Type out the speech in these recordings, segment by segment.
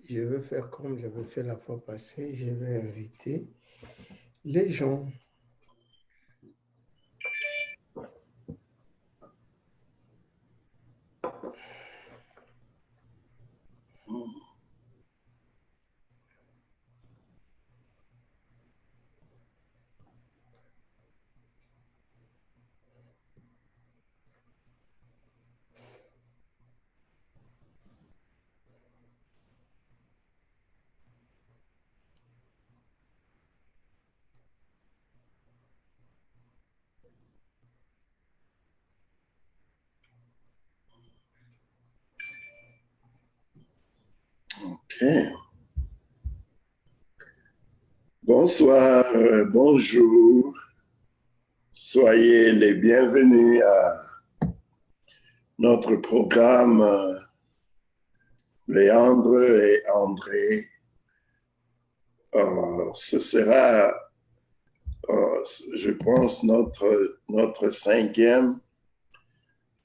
Je vais faire comme j'avais fait la fois passée. Je vais inviter les gens. Ok. Bonsoir, bonjour. Soyez les bienvenus à notre programme Léandre et André. Ce sera, je pense, notre cinquième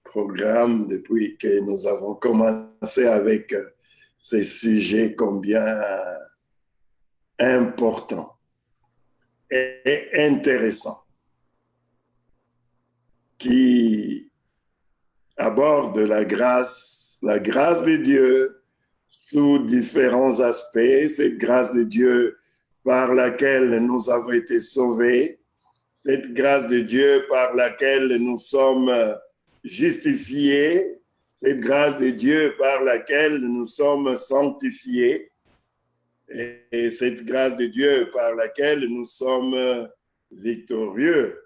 programme depuis que nous avons commencé avec ces sujets combien importants et intéressants qui abordent la grâce de Dieu sous différents aspects, cette grâce de Dieu par laquelle nous avons été sauvés, cette grâce de Dieu par laquelle nous sommes justifiés, cette grâce de Dieu par laquelle nous sommes sanctifiés, et cette grâce de Dieu par laquelle nous sommes victorieux.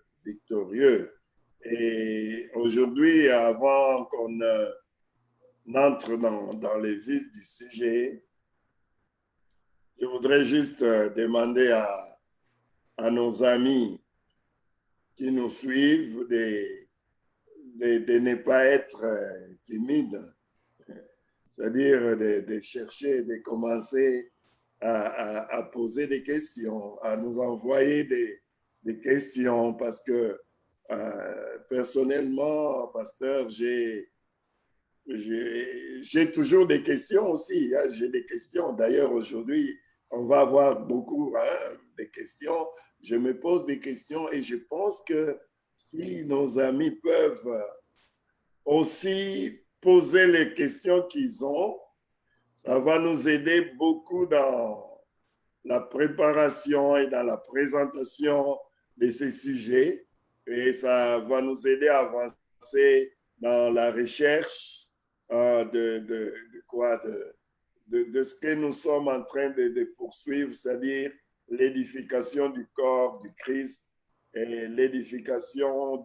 Et aujourd'hui, avant qu'on entre dans les vifs du sujet, je voudrais juste demander à nos amis qui nous suivent de ne pas être timides, c'est-à-dire de chercher, de commencer à poser des questions, à nous envoyer des questions, parce que personnellement, pasteur, j'ai toujours des questions aussi. Hein. J'ai des questions. D'ailleurs, aujourd'hui, on va avoir beaucoup de questions. Je me pose des questions et je pense que si nos amis peuvent aussi poser les questions qu'ils ont, ça va nous aider beaucoup dans la préparation et dans la présentation de ces sujets. Et ça va nous aider à avancer dans la recherche de ce que nous sommes en train de poursuivre, c'est-à-dire l'édification du corps du Christ et l'édification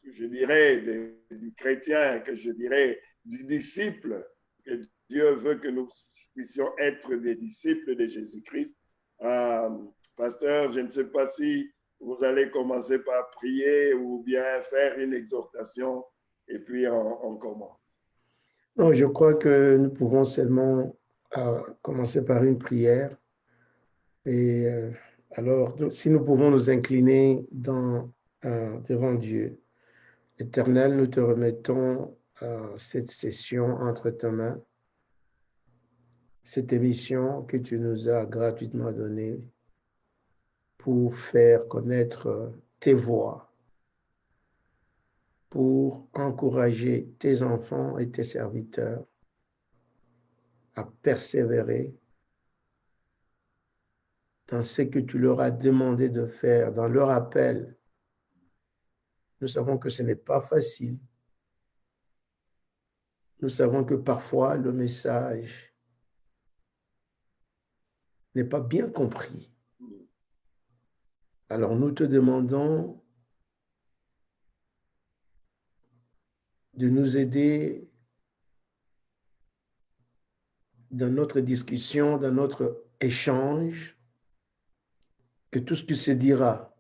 je dirais, du chrétien, que je dirais, du disciple, que Dieu veut que nous puissions être des disciples de Jésus-Christ. Pasteur, je ne sais pas si vous allez commencer par prier ou bien faire une exhortation et puis on commence. Non, je crois que nous pouvons seulement commencer par une prière. Et alors, si nous pouvons nous incliner devant Dieu. Éternel, nous te remettons cette session entre tes mains, cette émission que tu nous as gratuitement donnée pour faire connaître tes voies, pour encourager tes enfants et tes serviteurs à persévérer dans ce que tu leur as demandé de faire, dans leur appel. Nous savons que ce n'est pas facile. Nous savons que parfois le message n'est pas bien compris. Alors nous te demandons de nous aider dans notre discussion, dans notre échange, que tout ce qui se dira,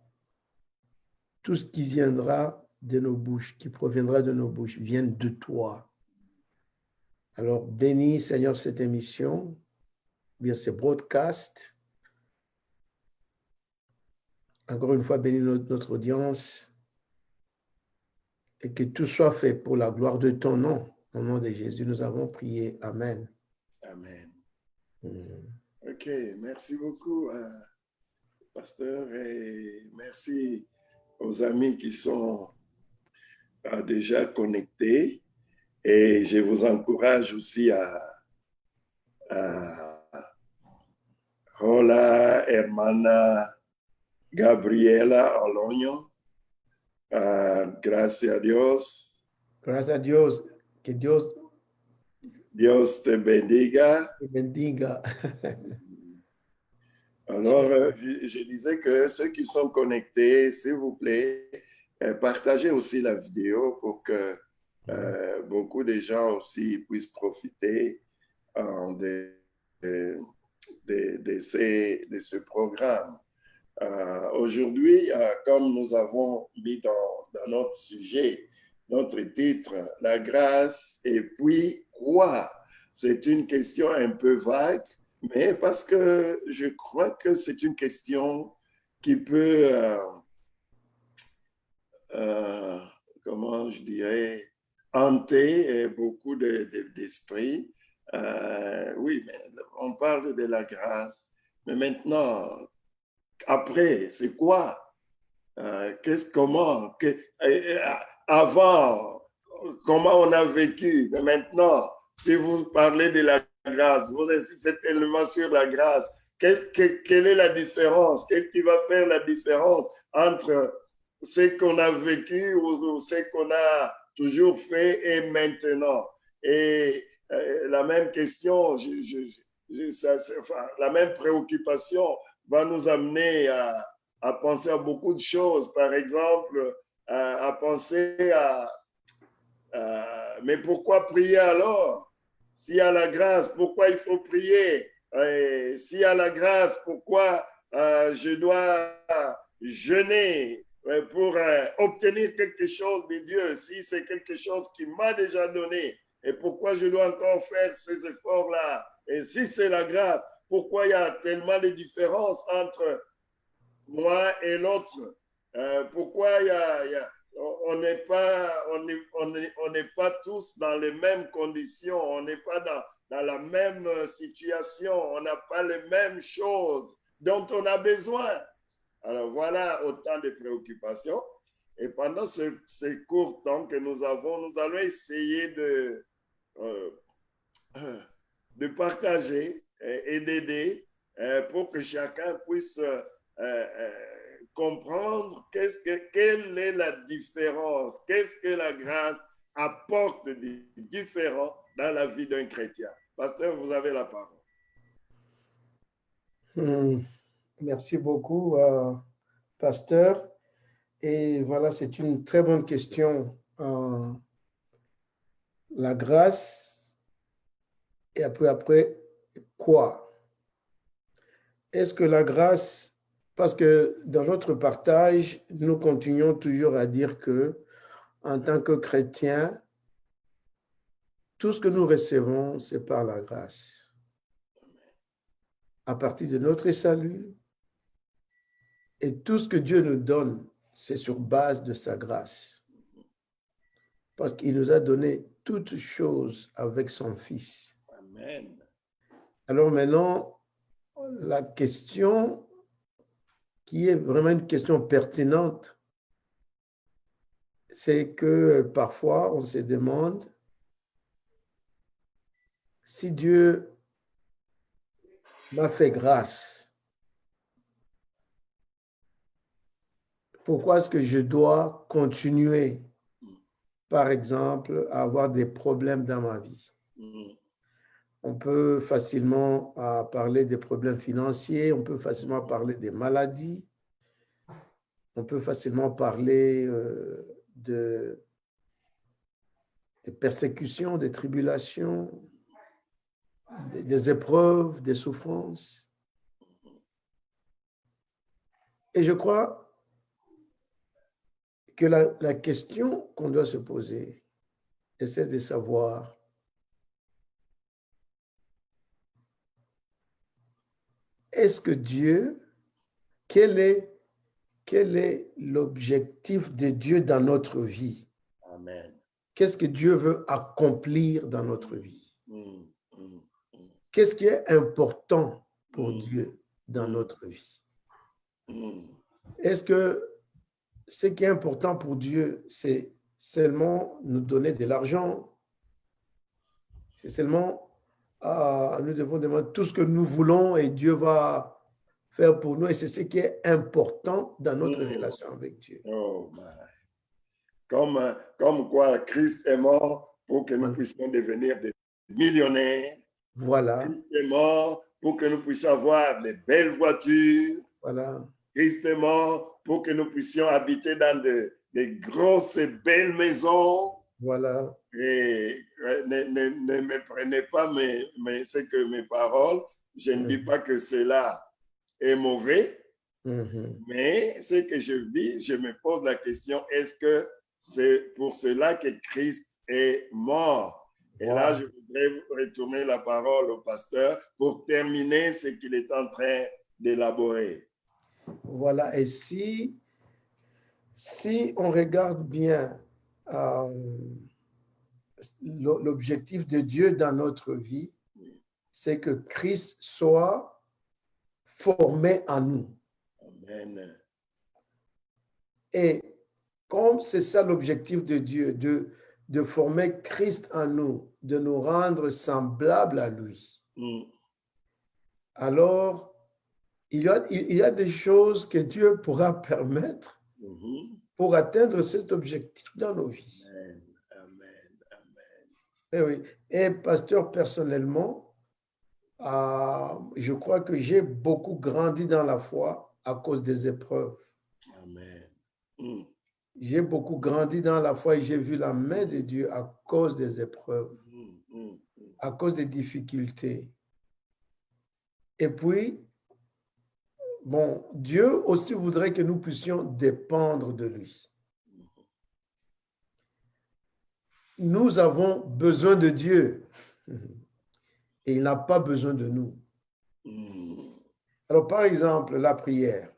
tout ce qui viendra de nos bouches, qui proviendra de nos bouches, vienne de toi. Alors bénis, Seigneur, cette émission, bien ces broadcasts. Encore une fois, bénis notre audience et que tout soit fait pour la gloire de ton nom. Au nom de Jésus, nous avons prié. Amen. Amen. Mm. OK, merci beaucoup, pasteur, et merci aux amis qui sont déjà connectés. Et je vous encourage aussi hola, hermana Gabriela Oloño. Gracias a Dios. Gracias a Dios. Que Dios Dios te bendiga. te bendiga. Alors, je disais que ceux qui sont connectés, s'il vous plaît, partagez aussi la vidéo pour que beaucoup de gens aussi puissent profiter de ce programme. Aujourd'hui, comme nous avons mis dans notre sujet, notre titre, la grâce et puis quoi? C'est une question un peu vague, mais parce que je crois que c'est une question qui peut, comment je dirais, hanter beaucoup d'esprits. Oui, mais on parle de la grâce, mais maintenant, après, c'est quoi? Avant, comment on a vécu? Mais maintenant, si vous parlez de la grâce, vous insistez tellement sur la grâce. Quelle est la différence? Qu'est-ce qui va faire la différence entre ce qu'on a vécu ou ce qu'on a toujours fait et maintenant? Et la même question, la même préoccupation va nous amener à penser à beaucoup de choses. Par exemple, à penser mais pourquoi prier alors? S'il y a la grâce, pourquoi il faut prier? S'il y a la grâce, pourquoi je dois jeûner pour obtenir quelque chose de Dieu? Si c'est quelque chose qu'il m'a déjà donné, et pourquoi je dois encore faire ces efforts-là? Et si c'est la grâce, pourquoi il y a tellement de différences entre moi et l'autre? Pourquoi on n'est pas tous dans les mêmes conditions, on n'est pas dans la même situation, on n'a pas les mêmes choses dont on a besoin. Alors voilà autant de préoccupations. Et pendant ce court temps que nous avons, nous allons essayer de partager et d'aider pour que chacun puisse comprendre quelle est la différence, qu'est-ce que la grâce apporte de différent dans la vie d'un chrétien. Pasteur, vous avez la parole. Merci beaucoup, pasteur. Et voilà, c'est une très bonne question. La grâce, et après, quoi? Est-ce que la grâce, parce que dans notre partage, nous continuons toujours à dire que, en tant que chrétiens, tout ce que nous recevons, c'est par la grâce. À partir de notre salut, et tout ce que Dieu nous donne, c'est sur base de sa grâce. Parce qu'il nous a donné toutes choses avec son Fils. Amen. Alors maintenant, la question qui est vraiment une question pertinente, c'est que parfois on se demande si Dieu m'a fait grâce, pourquoi est-ce que je dois continuer, par exemple, à avoir des problèmes dans ma vie? On peut facilement parler des problèmes financiers, on peut facilement parler des maladies, on peut facilement parler des persécutions, des tribulations, des épreuves, des souffrances. Et je crois que la question qu'on doit se poser, c'est de savoir est-ce que Dieu, quel est l'objectif de Dieu dans notre vie? Amen. qu'est-ce que Dieu veut accomplir dans notre vie? mm, mm, Qu'est-ce qui est important pour Mm. Dieu dans notre vie? mm. Est-ce que ce qui est important pour Dieu, c'est seulement nous donner de l'argent? C'est seulement, nous devons demander tout ce que nous voulons et Dieu va faire pour nous. Et c'est ce qui est important dans notre Mm. relation avec Dieu. Oh, my. Comme quoi Christ est mort pour que nous Voilà. puissions devenir des millionnaires. Voilà, Christ est mort pour que nous puissions avoir des belles voitures. voilà, Christ est mort pour que nous puissions habiter dans des grosses et belles maisons. voilà. Et ne me prenez pas c'est que mes paroles. Je ne dis pas que cela est mauvais, Mhm. mais ce que je dis, je me pose la question, est-ce que c'est pour cela que Christ est mort? Et là, je voudrais retourner la parole au pasteur pour terminer ce qu'il est en train d'élaborer. Voilà, et si on regarde bien l'objectif de Dieu dans notre vie, c'est que Christ soit formé en nous. Amen. Et comme c'est ça l'objectif de Dieu, de former Christ en nous, de nous rendre semblables à lui, alors il y a des choses que Dieu pourra permettre pour atteindre cet objectif dans nos vies. Amen. Amen. Amen. Et oui. Et pasteur, personnellement, je crois que j'ai beaucoup grandi dans la foi à cause des épreuves. Amen. J'ai beaucoup grandi dans la foi et j'ai vu la main de Dieu à cause des épreuves, à cause des difficultés. Et puis, bon, Dieu aussi voudrait que nous puissions dépendre de lui. Nous avons besoin de Dieu et il n'a pas besoin de nous. Alors, par exemple, la prière.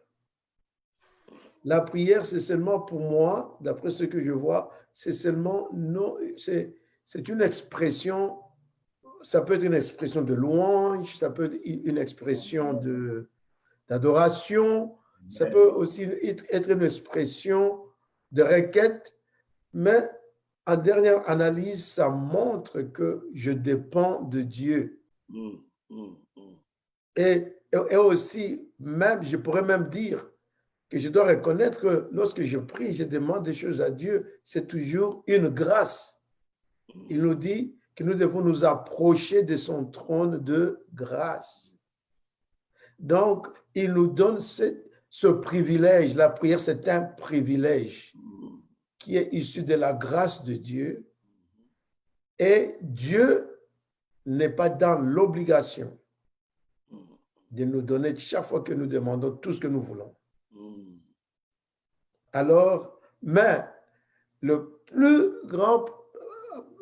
La prière, c'est seulement pour moi, d'après ce que je vois, c'est seulement, c'est une expression, ça peut être une expression de louange, ça peut être une expression d'adoration, ça peut aussi être une expression de requête, mais en dernière analyse, ça montre que je dépends de Dieu. Et aussi, même, je pourrais même dire que je dois reconnaître que lorsque je prie, je demande des choses à Dieu, c'est toujours une grâce. Il nous dit que nous devons nous approcher de son trône de grâce. Donc, il nous donne ce privilège. La prière, c'est un privilège qui est issu de la grâce de Dieu. Et Dieu n'est pas dans l'obligation de nous donner chaque fois que nous demandons tout ce que nous voulons. Alors, mais le plus grand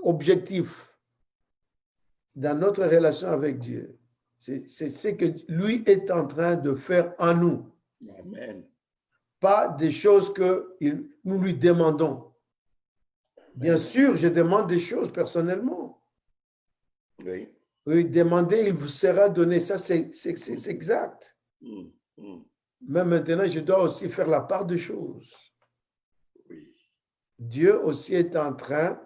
objectif dans notre relation avec Dieu, c'est ce que lui est en train de faire en nous. Amen. Pas des choses que nous lui demandons. Bien sûr, je demande des choses personnellement. Oui. Oui, demander, il vous sera donné. Ça, c'est exact. Mais maintenant, je dois aussi faire la part des choses. Oui. Dieu aussi est en train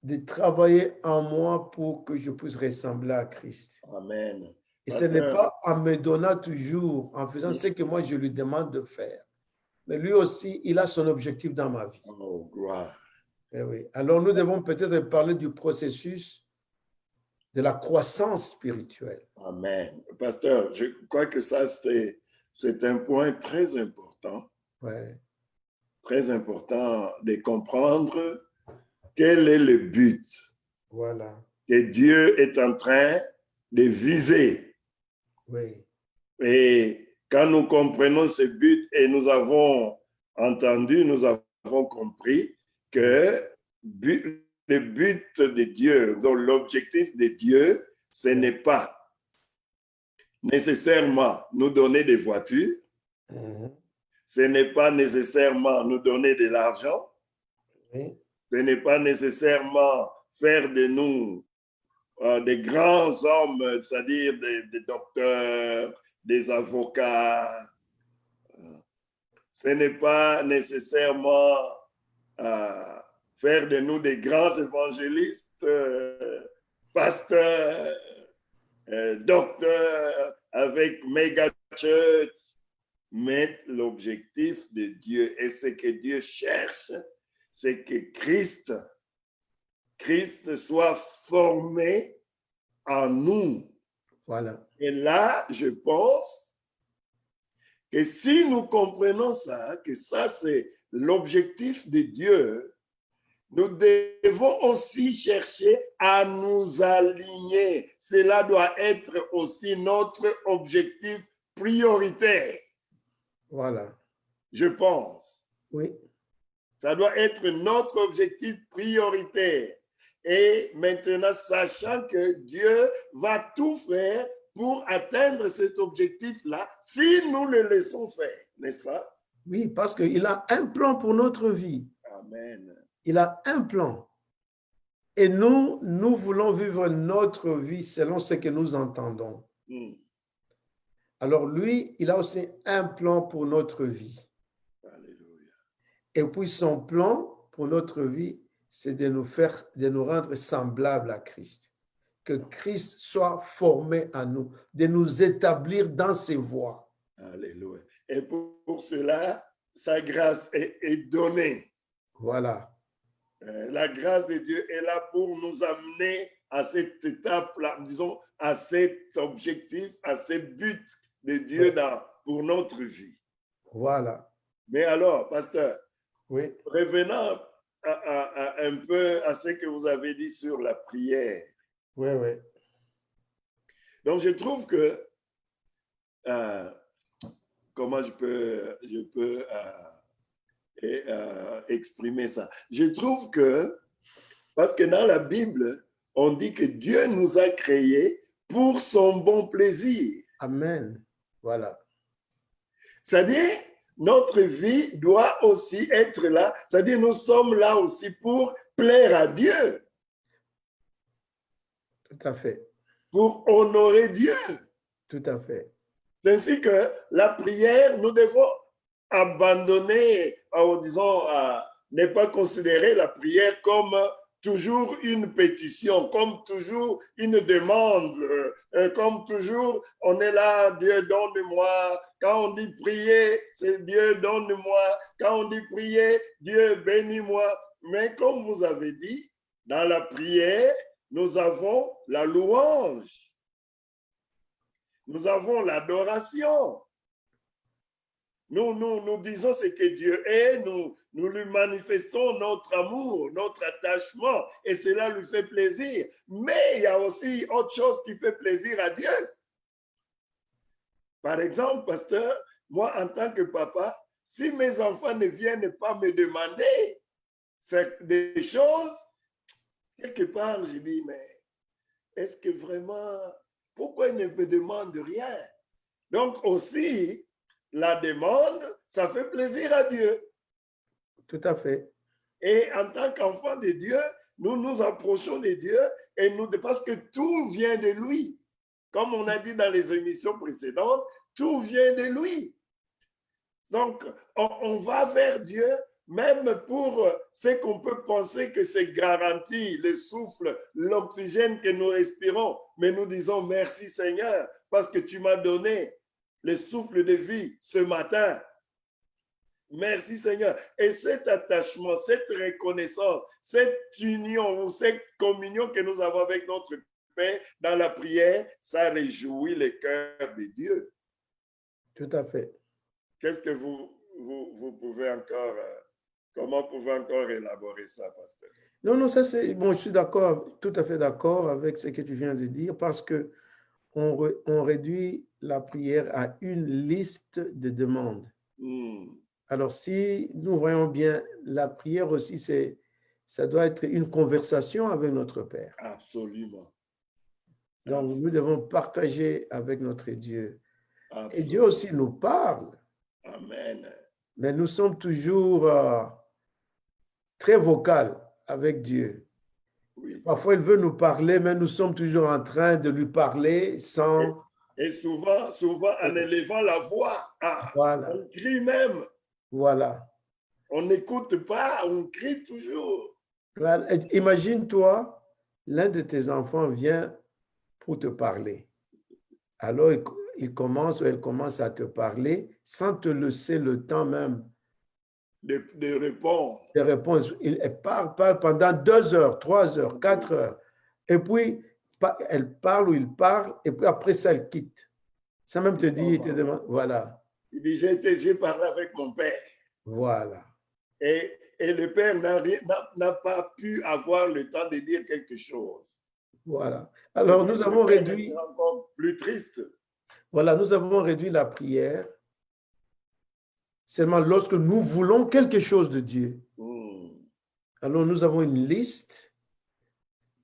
de travailler en moi pour que je puisse ressembler à Christ. Amen. Et ce n'est pas en me donnant toujours, en faisant ce que moi je lui demande de faire. Mais lui aussi, il a son objectif dans ma vie. Oh, gloire. Eh oui. Alors, nous devons peut-être parler du processus de la croissance spirituelle. Amen. Pasteur, je crois que ça, c'est un point très important. Ouais. Très important de comprendre quel est le but Voilà. que Dieu est en train de viser. Oui. Et quand nous comprenons ce but et nous avons entendu, nous avons compris que le but de Dieu, donc l'objectif de Dieu, ce n'est pas nécessairement nous donner des voitures, ce n'est pas nécessairement nous donner de l'argent, Oui. Ce n'est pas nécessairement faire de nous des grands hommes, c'est-à-dire des docteurs, des avocats. Ce n'est pas nécessairement faire de nous des grands évangélistes, pasteurs, docteurs avec méga church, mais l'objectif de Dieu et ce que Dieu cherche, c'est que Christ soit formé en nous. Voilà. Et là, je pense que si nous comprenons ça, que ça c'est l'objectif de Dieu, nous devons aussi chercher à nous aligner. Cela doit être aussi notre objectif prioritaire. Voilà. Je pense. Oui. Ça doit être notre objectif prioritaire. Et maintenant, sachant que Dieu va tout faire pour atteindre cet objectif-là, si nous le laissons faire, n'est-ce pas? Oui, parce qu'il a un plan pour notre vie. Amen. Il a un plan. Et nous voulons vivre notre vie selon ce que nous entendons. Alors lui, il a aussi un plan pour notre vie. Alléluia. Et puis son plan pour notre vie, c'est de nous rendre semblables à Christ. Que Christ soit formé en nous, de nous établir dans ses voies. Alléluia. Et pour cela, sa grâce est donnée. Voilà. La grâce de Dieu est là pour nous amener à cette étape-là, disons, à cet objectif, à ce but de Dieu pour notre vie. Voilà. Mais alors, pasteur, oui. Revenant un peu à ce que vous avez dit sur la prière. Oui, oui. Donc, je trouve que, comment je peux exprimer ça? Je trouve que, parce que dans la Bible, on dit que Dieu nous a créés pour son bon plaisir. Amen. Voilà. C'est-à-dire, notre vie doit aussi être là. C'est-à-dire, nous sommes là aussi pour plaire à Dieu. Tout à fait. Pour honorer Dieu. Tout à fait. C'est ainsi que la prière, nous devons abandonner, disons, ne pas considérer la prière comme toujours une pétition, comme toujours une demande, comme toujours on est là, Dieu donne-moi. Quand on dit prier, c'est Dieu donne-moi. Quand on dit prier, Dieu bénis-moi. Mais comme vous avez dit, dans la prière, nous avons la louange. Nous avons l'adoration. Nous disons ce que Dieu est, nous lui manifestons notre amour, notre attachement, et cela lui fait plaisir. Mais il y a aussi autre chose qui fait plaisir à Dieu. Par exemple, pasteur, moi en tant que papa, si mes enfants ne viennent pas me demander des choses, quelque part, je dis, mais est-ce que vraiment, pourquoi ils ne me demandent rien? Donc aussi, la demande, ça fait plaisir à Dieu. Tout à fait. Et en tant qu'enfant de Dieu, nous nous approchons de Dieu et parce que tout vient de lui. Comme on a dit dans les émissions précédentes, tout vient de lui. Donc, on va vers Dieu, même pour ce qu'on peut penser que c'est garanti, le souffle, l'oxygène que nous respirons. Mais nous disons merci Seigneur, parce que tu m'as donné le souffle de vie ce matin. Merci Seigneur. Et cet attachement, cette reconnaissance, cette union ou cette communion que nous avons avec notre Père dans la prière, ça réjouit le cœur de Dieu. Tout à fait. Qu'est-ce que vous pouvez encore, comment pouvez encore élaborer ça, pasteur? Non, ça c'est, bon, je suis d'accord, tout à fait d'accord avec ce que tu viens de dire, parce que on réduit la prière à une liste de demandes. Alors, si nous voyons bien, la prière aussi, ça doit être une conversation avec notre Père. Absolument. Donc, Absolument. nous devons partager avec notre Dieu. Absolument. Et Dieu aussi nous parle. Amen. Mais nous sommes toujours très vocal avec Dieu. Oui. Parfois, il veut nous parler, mais nous sommes toujours en train de lui parler sans... Et souvent, en élevant la voix, Voilà, on crie même. voilà. On n'écoute pas, on crie toujours. Voilà. Imagine-toi, l'un de tes enfants vient pour te parler. Alors, il commence ou elle commence à te parler sans te laisser le temps même De répondre. de répondre. Elle parle pendant 2 heures, 3 heures, 4 heures. Et puis, elle parle ou il parle, et puis après ça, elle quitte. Ça même te dit, il te demande, voilà, Il dit, j'ai parlé avec mon père. voilà. Et le père n'a pas pu avoir le temps de dire quelque chose. Voilà. Alors, nous avons Le père réduit, est encore plus triste. voilà, nous avons réduit la prière seulement lorsque nous voulons quelque chose de Dieu. Alors, nous avons une liste.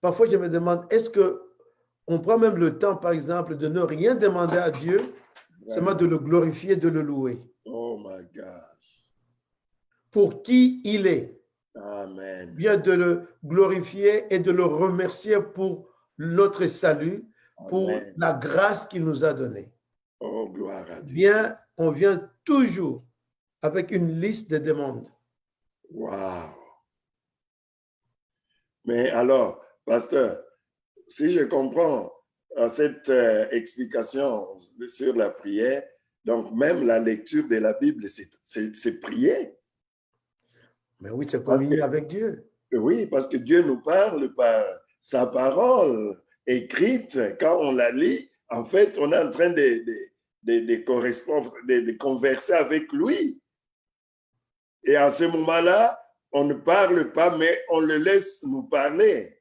Parfois, je me demande, est-ce qu'on prend même le temps, par exemple, de ne rien demander à Dieu, seulement de le glorifier, de le louer Oh my gosh. pour qui il est, Amen. bien de le glorifier et de le remercier pour notre salut, pour Amen. la grâce qu'il nous a donnée. Oh, gloire à Dieu. Bien, on vient toujours avec une liste de demandes. Wow. Mais alors, pasteur, si je comprends cette explication sur la prière, donc même la lecture de la Bible, c'est prier. Mais oui, c'est communier avec Dieu. Oui, parce que Dieu nous parle par sa parole écrite. Quand on la lit, en fait, on est en train de correspondre, de converser avec lui. Et à ce moment-là, on ne parle pas, mais on le laisse nous parler.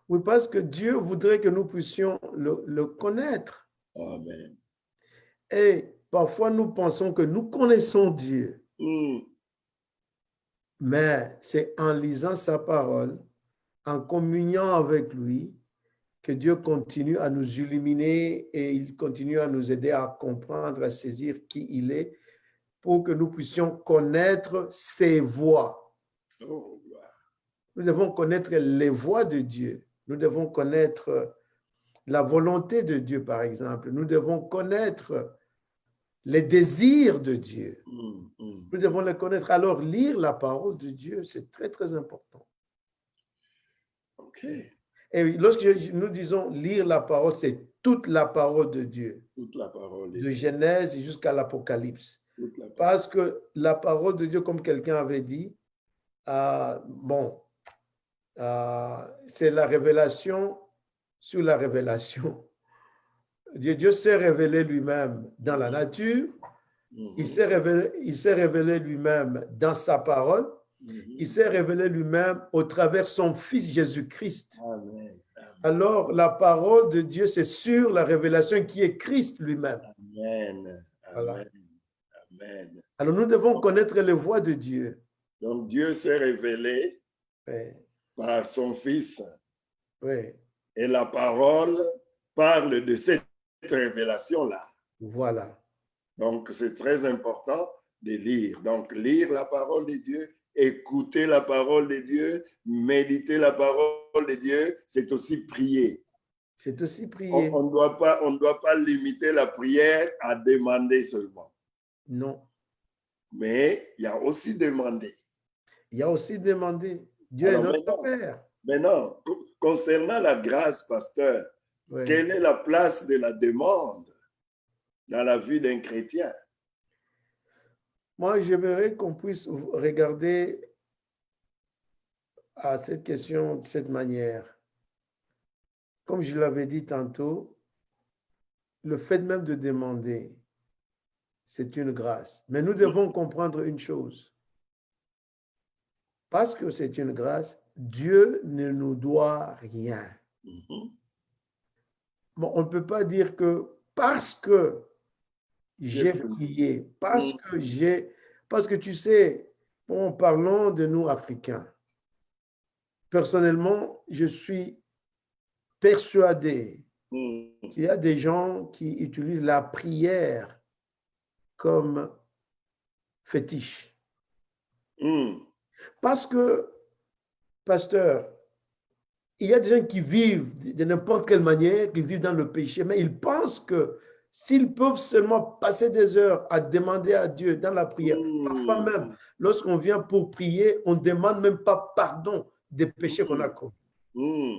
Oui, parce que Dieu voudrait que nous puissions le connaître. Amen. Et parfois, nous pensons que nous connaissons Dieu. Mais c'est en lisant sa parole, en communiant avec lui, que Dieu continue à nous illuminer et il continue à nous aider à comprendre, à saisir qui il est, pour que nous puissions connaître ses voies. Oh, nous devons connaître les voies de Dieu. Nous devons connaître la volonté de Dieu, par exemple. Nous devons connaître les désirs de Dieu. Nous devons les connaître. Alors, lire la parole de Dieu, c'est très, très important. OK. Et lorsque nous disons lire la parole, c'est toute la parole de Dieu. Toute la parole de Genèse jusqu'à l'Apocalypse. parole. Parce que la parole de Dieu, comme quelqu'un avait dit, c'est la révélation sur la révélation. Dieu s'est révélé lui-même dans la nature, il s'est révélé lui-même dans sa parole, il s'est révélé lui-même au travers son Fils Jésus-Christ. Amen. Alors, la parole de Dieu, c'est sur la révélation qui est Christ lui-même. Amen. Voilà. Amen. Alors, nous devons connaître les voies de Dieu. Donc, Dieu s'est révélé par son Fils. Oui. Et la parole parle de cette révélation-là. Voilà. Donc, c'est très important de lire. Donc, lire la parole de Dieu, écouter la parole de Dieu, méditer la parole de Dieu, c'est aussi prier. C'est aussi prier. On ne doit pas limiter la prière à demander seulement. Non. Mais il y a aussi demander. Il y a aussi demander. Dieu est notre Père. Maintenant, concernant la grâce, pasteur, quelle est la place de la demande dans la vie d'un chrétien? Moi, j'aimerais qu'on puisse regarder à cette question de cette manière. Comme je l'avais dit tantôt, le fait même de demander, c'est une grâce. Mais nous devons comprendre une chose. Parce que c'est une grâce, Dieu ne nous doit rien. Bon, on ne peut pas dire que parce que j'ai prié, parce que tu sais, bon, parlons de nous Africains. Personnellement, je suis persuadé qu'il y a des gens qui utilisent la prière comme fétiche. Parce que, pasteur, il y a des gens qui vivent de n'importe quelle manière, qui vivent dans le péché, mais ils pensent que s'ils peuvent seulement passer des heures à demander à Dieu dans la prière, parfois même, Mm, lorsqu'on vient pour prier, on ne demande même pas pardon des péchés qu'on a mm, commis. mm.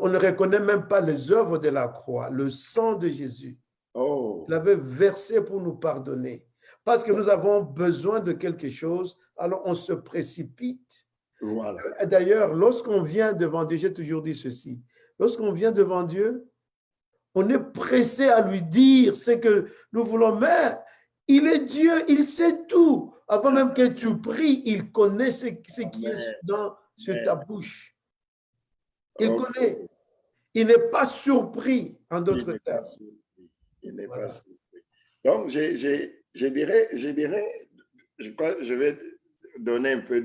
On ne reconnaît même pas les œuvres de la croix, le sang de Jésus. Il Oh, avait versé pour nous pardonner. Parce que nous avons besoin de quelque chose, alors on se précipite. voilà. D'ailleurs, lorsqu'on vient devant Dieu, j'ai toujours dit ceci, lorsqu'on vient devant Dieu, on est pressé à lui dire ce que nous voulons, mais il est Dieu, il sait tout. Avant même que tu pries, il connaît ce qui est Amen. sur ta bouche. Il Ok. connaît. Il n'est pas surpris, en Il d'autres n'est pas termes. surpris. Il n'est pas Voilà. surpris. Donc, je crois, je vais donner un peu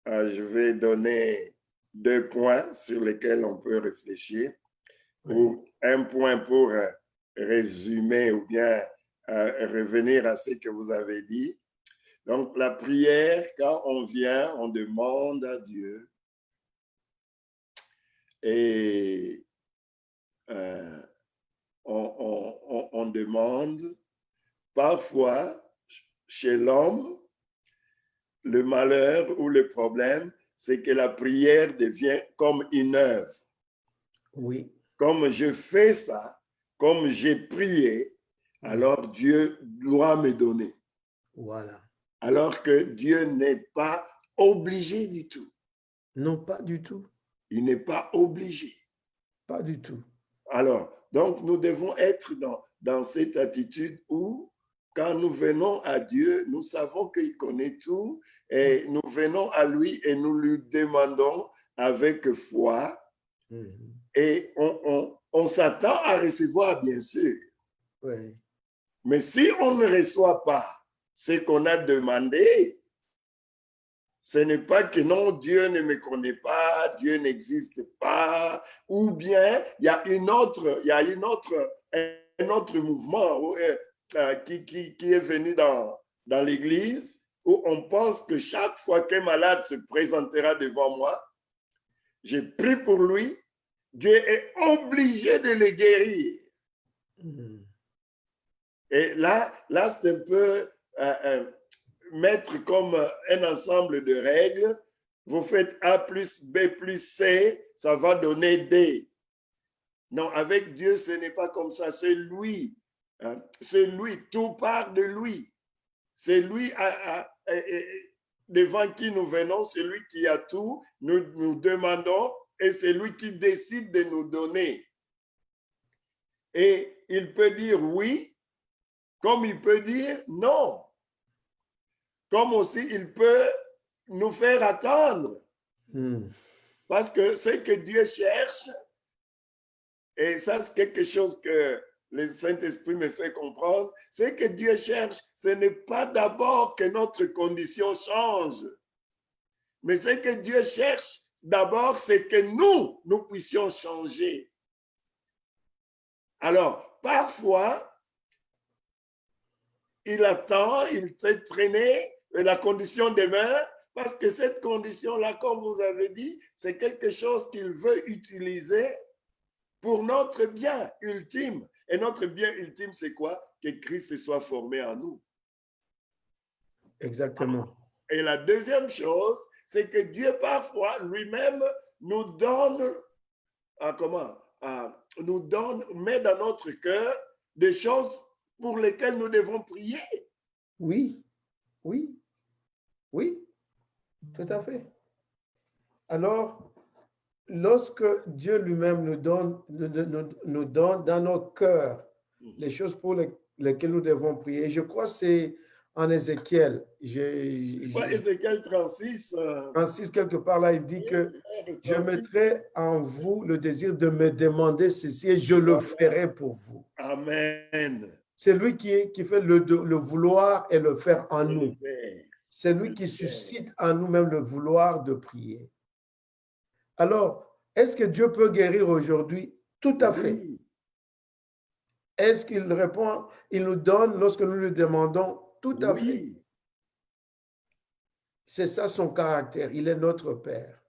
je vais donner 2 points sur lesquels on peut réfléchir, Oui. ou un point pour résumer ou bien revenir à ce que vous avez dit. Donc, la prière, quand on vient, on demande à Dieu et on demande parfois chez l'homme, le malheur ou le problème, c'est que la prière devient comme une œuvre. Oui. Comme je fais ça, comme j'ai prié, alors Dieu doit me donner. Voilà. Alors que Dieu n'est pas obligé du tout. Non, pas du tout. Il n'est pas obligé. Pas du tout. Alors, donc nous devons être dans cette attitude où, quand nous venons à Dieu, nous savons qu'il connaît tout et nous venons à lui et nous lui demandons avec foi et on s'attend à recevoir, bien sûr. Oui. Mais si on ne reçoit pas ce qu'on a demandé, ce n'est pas que non, Dieu ne me connaît pas, Dieu n'existe pas, ou bien il y a un autre mouvement qui est venu dans l'Église où on pense que chaque fois qu'un malade se présentera devant moi, j'ai pris pour lui, Dieu est obligé de le guérir. Et là c'est un peu mettre comme un ensemble de règles. Vous faites A plus B plus C, ça va donner D. Non, avec Dieu, ce n'est pas comme ça. C'est lui. Hein? C'est lui. Tout part de lui. C'est lui devant qui nous venons, c'est lui qui a tout. Nous demandons et c'est lui qui décide de nous donner. Et il peut dire oui, comme il peut dire non. Comme aussi il peut nous faire attendre. Parce que ce que Dieu cherche, et ça c'est quelque chose que le Saint-Esprit me fait comprendre, ce que Dieu cherche, ce n'est pas d'abord que notre condition change, mais ce que Dieu cherche d'abord, c'est que nous puissions changer. Alors, parfois, il attend, il fait traîner la condition demeure, parce que cette condition-là, comme vous avez dit, c'est quelque chose qu'il veut utiliser pour notre bien ultime. Et notre bien ultime, c'est quoi? Que Christ soit formé en nous. Exactement. Et la deuxième chose, c'est que Dieu, parfois, lui-même, nous donne, met dans notre cœur des choses pour lesquelles nous devons prier. Oui, oui, oui, tout à fait. Alors, lorsque Dieu lui-même nous donne dans nos cœurs les choses pour lesquelles nous devons prier, je crois que c'est en Ézéchiel. Je crois Ézéchiel 36. 36, quelque part là, il dit que je mettrai en vous le désir de me demander ceci et je le ferai pour vous. Amen. C'est lui qui fait le vouloir et le faire en nous. C'est lui qui suscite en nous-mêmes le vouloir de prier. Alors, est-ce que Dieu peut guérir aujourd'hui? Tout à fait. Oui. Est-ce qu'il répond, il nous donne lorsque nous lui demandons? Tout à fait. C'est ça son caractère. Il est notre Père.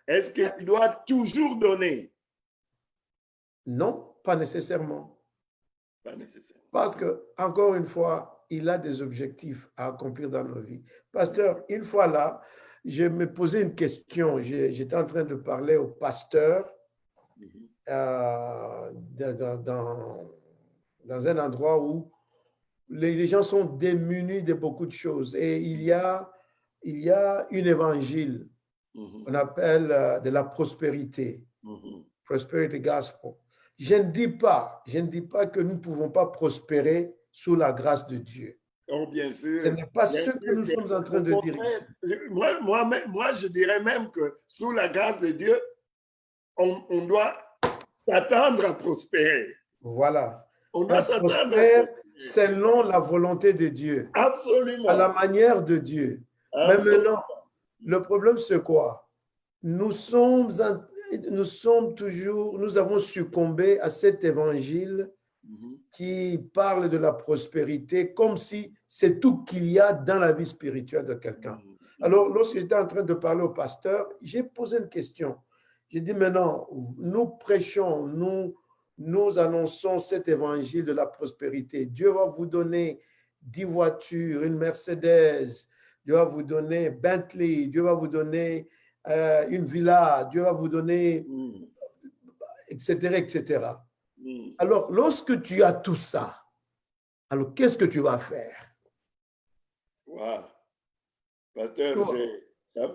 Est-ce qu'il doit toujours donner? Non, pas nécessairement. Pas nécessairement. Parce que, encore une fois, il a des objectifs à accomplir dans nos vies. Pasteur, une fois là, je me posais une question. J'étais en train de parler au pasteur dans un endroit où les gens sont démunis de beaucoup de choses. Et il y a une évangile qu'on appelle de la prospérité. Prosperity Gospel. Je ne dis pas que nous ne pouvons pas prospérer sous la grâce de Dieu. Oh, bien sûr. Ce n'est pas ce que nous sommes en train de dire ici. Moi, je dirais même que sous la grâce de Dieu, on doit s'attendre à prospérer. Voilà. On doit s'attendre à prospérer selon la volonté de Dieu. Absolument. À la manière de Dieu. Absolument. Mais maintenant, le problème, c'est quoi? Nous avons succombé à cet évangile qui parle de la prospérité comme si c'est tout qu'il y a dans la vie spirituelle de quelqu'un. Alors, lorsque j'étais en train de parler au pasteur, j'ai posé une question. J'ai dit, maintenant, nous prêchons, nous annonçons cet évangile de la prospérité. Dieu va vous donner 10 voitures, une Mercedes, Dieu va vous donner Bentley, Dieu va vous donner une villa, Dieu va vous donner, etc., etc. Alors, lorsque tu as tout ça, alors qu'est-ce que tu vas faire? Wow. Pasteur,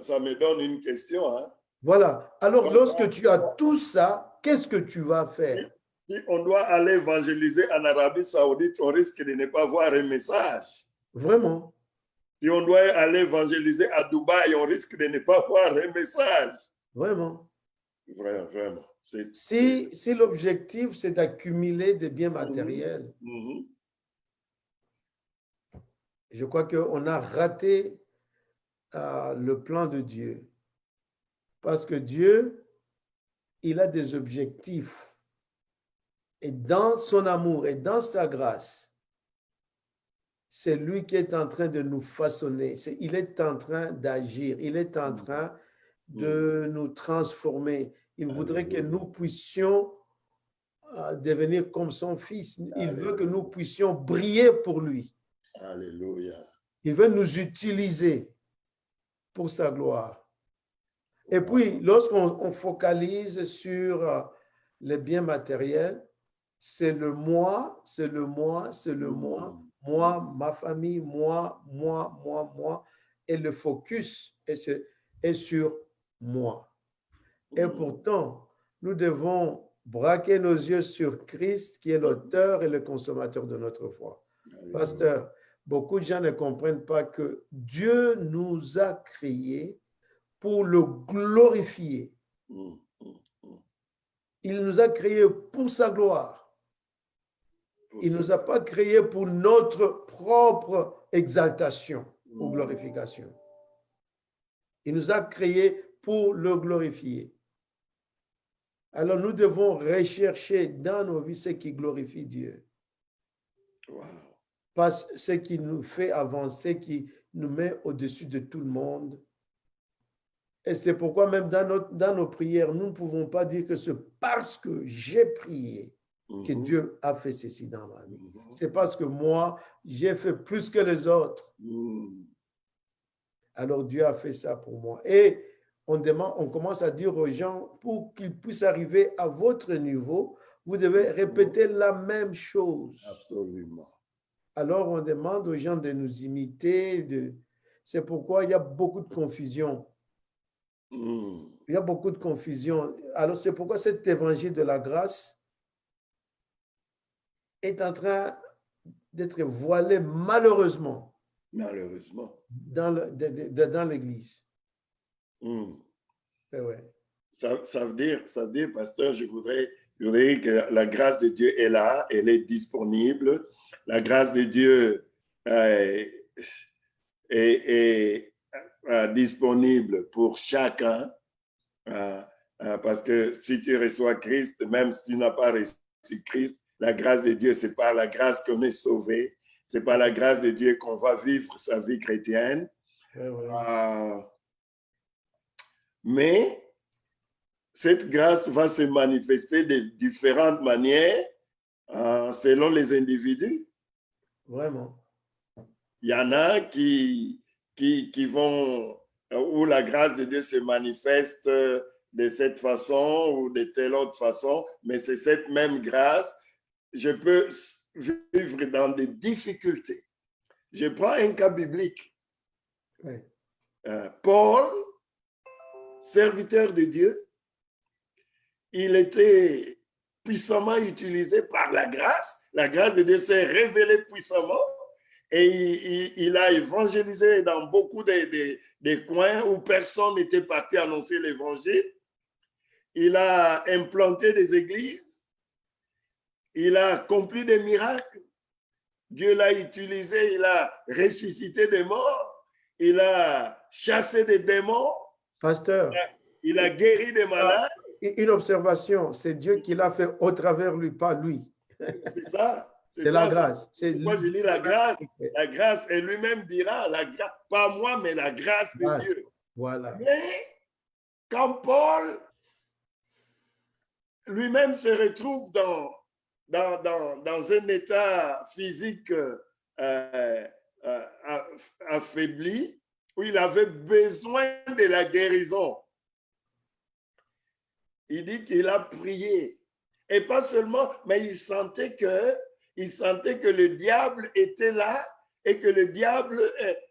ça me donne une question. Hein? Voilà. Alors, lorsque tu as tout ça, qu'est-ce que tu vas faire? Si on doit aller évangéliser en Arabie Saoudite, on risque de ne pas voir un message. Vraiment. Si on doit aller évangéliser à Dubaï, on risque de ne pas voir un message. Vraiment. Vraiment. Si l'objectif, c'est d'accumuler des biens matériels, je crois qu'on a raté le plan de Dieu. Parce que Dieu, il a des objectifs. Et dans son amour et dans sa grâce, c'est lui qui est en train de nous façonner. Il est en train d'agir. Il est en train de nous transformer. Il voudrait que nous puissions devenir comme son fils. Il veut que nous puissions briller pour lui. Alléluia. Il veut nous utiliser pour sa gloire. Et puis, lorsqu'on focalise sur les biens matériels, c'est le moi, c'est le moi, c'est le moi, moi, ma famille, moi, et le focus est sur moi. Et pourtant, nous devons braquer nos yeux sur Christ, qui est l'auteur et le consommateur de notre foi. Pasteur, beaucoup de gens ne comprennent pas que Dieu nous a créés pour le glorifier. Il nous a créés pour sa gloire. Il ne nous a pas créés pour notre propre exaltation ou glorification. Il nous a créés pour le glorifier. Alors nous devons rechercher dans nos vies ce qui glorifie Dieu. Pas ce qui nous fait avancer, qui nous met au-dessus de tout le monde. Et c'est pourquoi même dans nos prières, nous ne pouvons pas dire que c'est parce que j'ai prié que Dieu a fait ceci dans ma vie. C'est parce que moi, j'ai fait plus que les autres. Alors Dieu a fait ça pour moi. Et on commence à dire aux gens, pour qu'ils puissent arriver à votre niveau, vous devez répéter la même chose. Absolument. Alors on demande aux gens de nous imiter. C'est pourquoi il y a beaucoup de confusion. Il y a beaucoup de confusion. Alors c'est pourquoi cet évangile de la grâce est en train d'être voilé malheureusement. Malheureusement. Dans l'Église. Ouais. Ça veut dire, pasteur, je voudrais dire que la grâce de Dieu est là, elle est disponible. La grâce de Dieu est disponible pour chacun. Parce que si tu reçois Christ, même si tu n'as pas reçu Christ, la grâce de Dieu, c'est par la grâce qu'on est sauvé. C'est par la grâce de Dieu qu'on va vivre sa vie chrétienne. Ouais, ouais. Mais cette grâce va se manifester de différentes manières selon les individus. Vraiment. Il y en a qui vont, où la grâce de Dieu se manifeste de cette façon ou de telle autre façon, mais c'est cette même grâce. Je peux vivre dans des difficultés. Je prends un cas biblique. Ouais. Paul, serviteur de Dieu, il était puissamment utilisé par la grâce. La grâce de Dieu s'est révélée puissamment et il a évangélisé dans beaucoup de coins où personne n'était parti annoncer l'évangile. Il a implanté des églises. Il a accompli des miracles. Dieu l'a utilisé, il a ressuscité des morts. Il a chassé des démons. Pasteur, Il a guéri des malades. une observation, c'est Dieu qui l'a fait au travers lui, pas lui. C'est ça. C'est la grâce. Moi, je dis la grâce. La grâce, et lui-même dira, la grâce, pas moi, mais la grâce de Dieu. Voilà. Mais quand Paul lui-même se retrouve dans un état physique affaibli, où il avait besoin de la guérison, il dit qu'il a prié. Et pas seulement, mais il sentait que le diable était là et que le diable,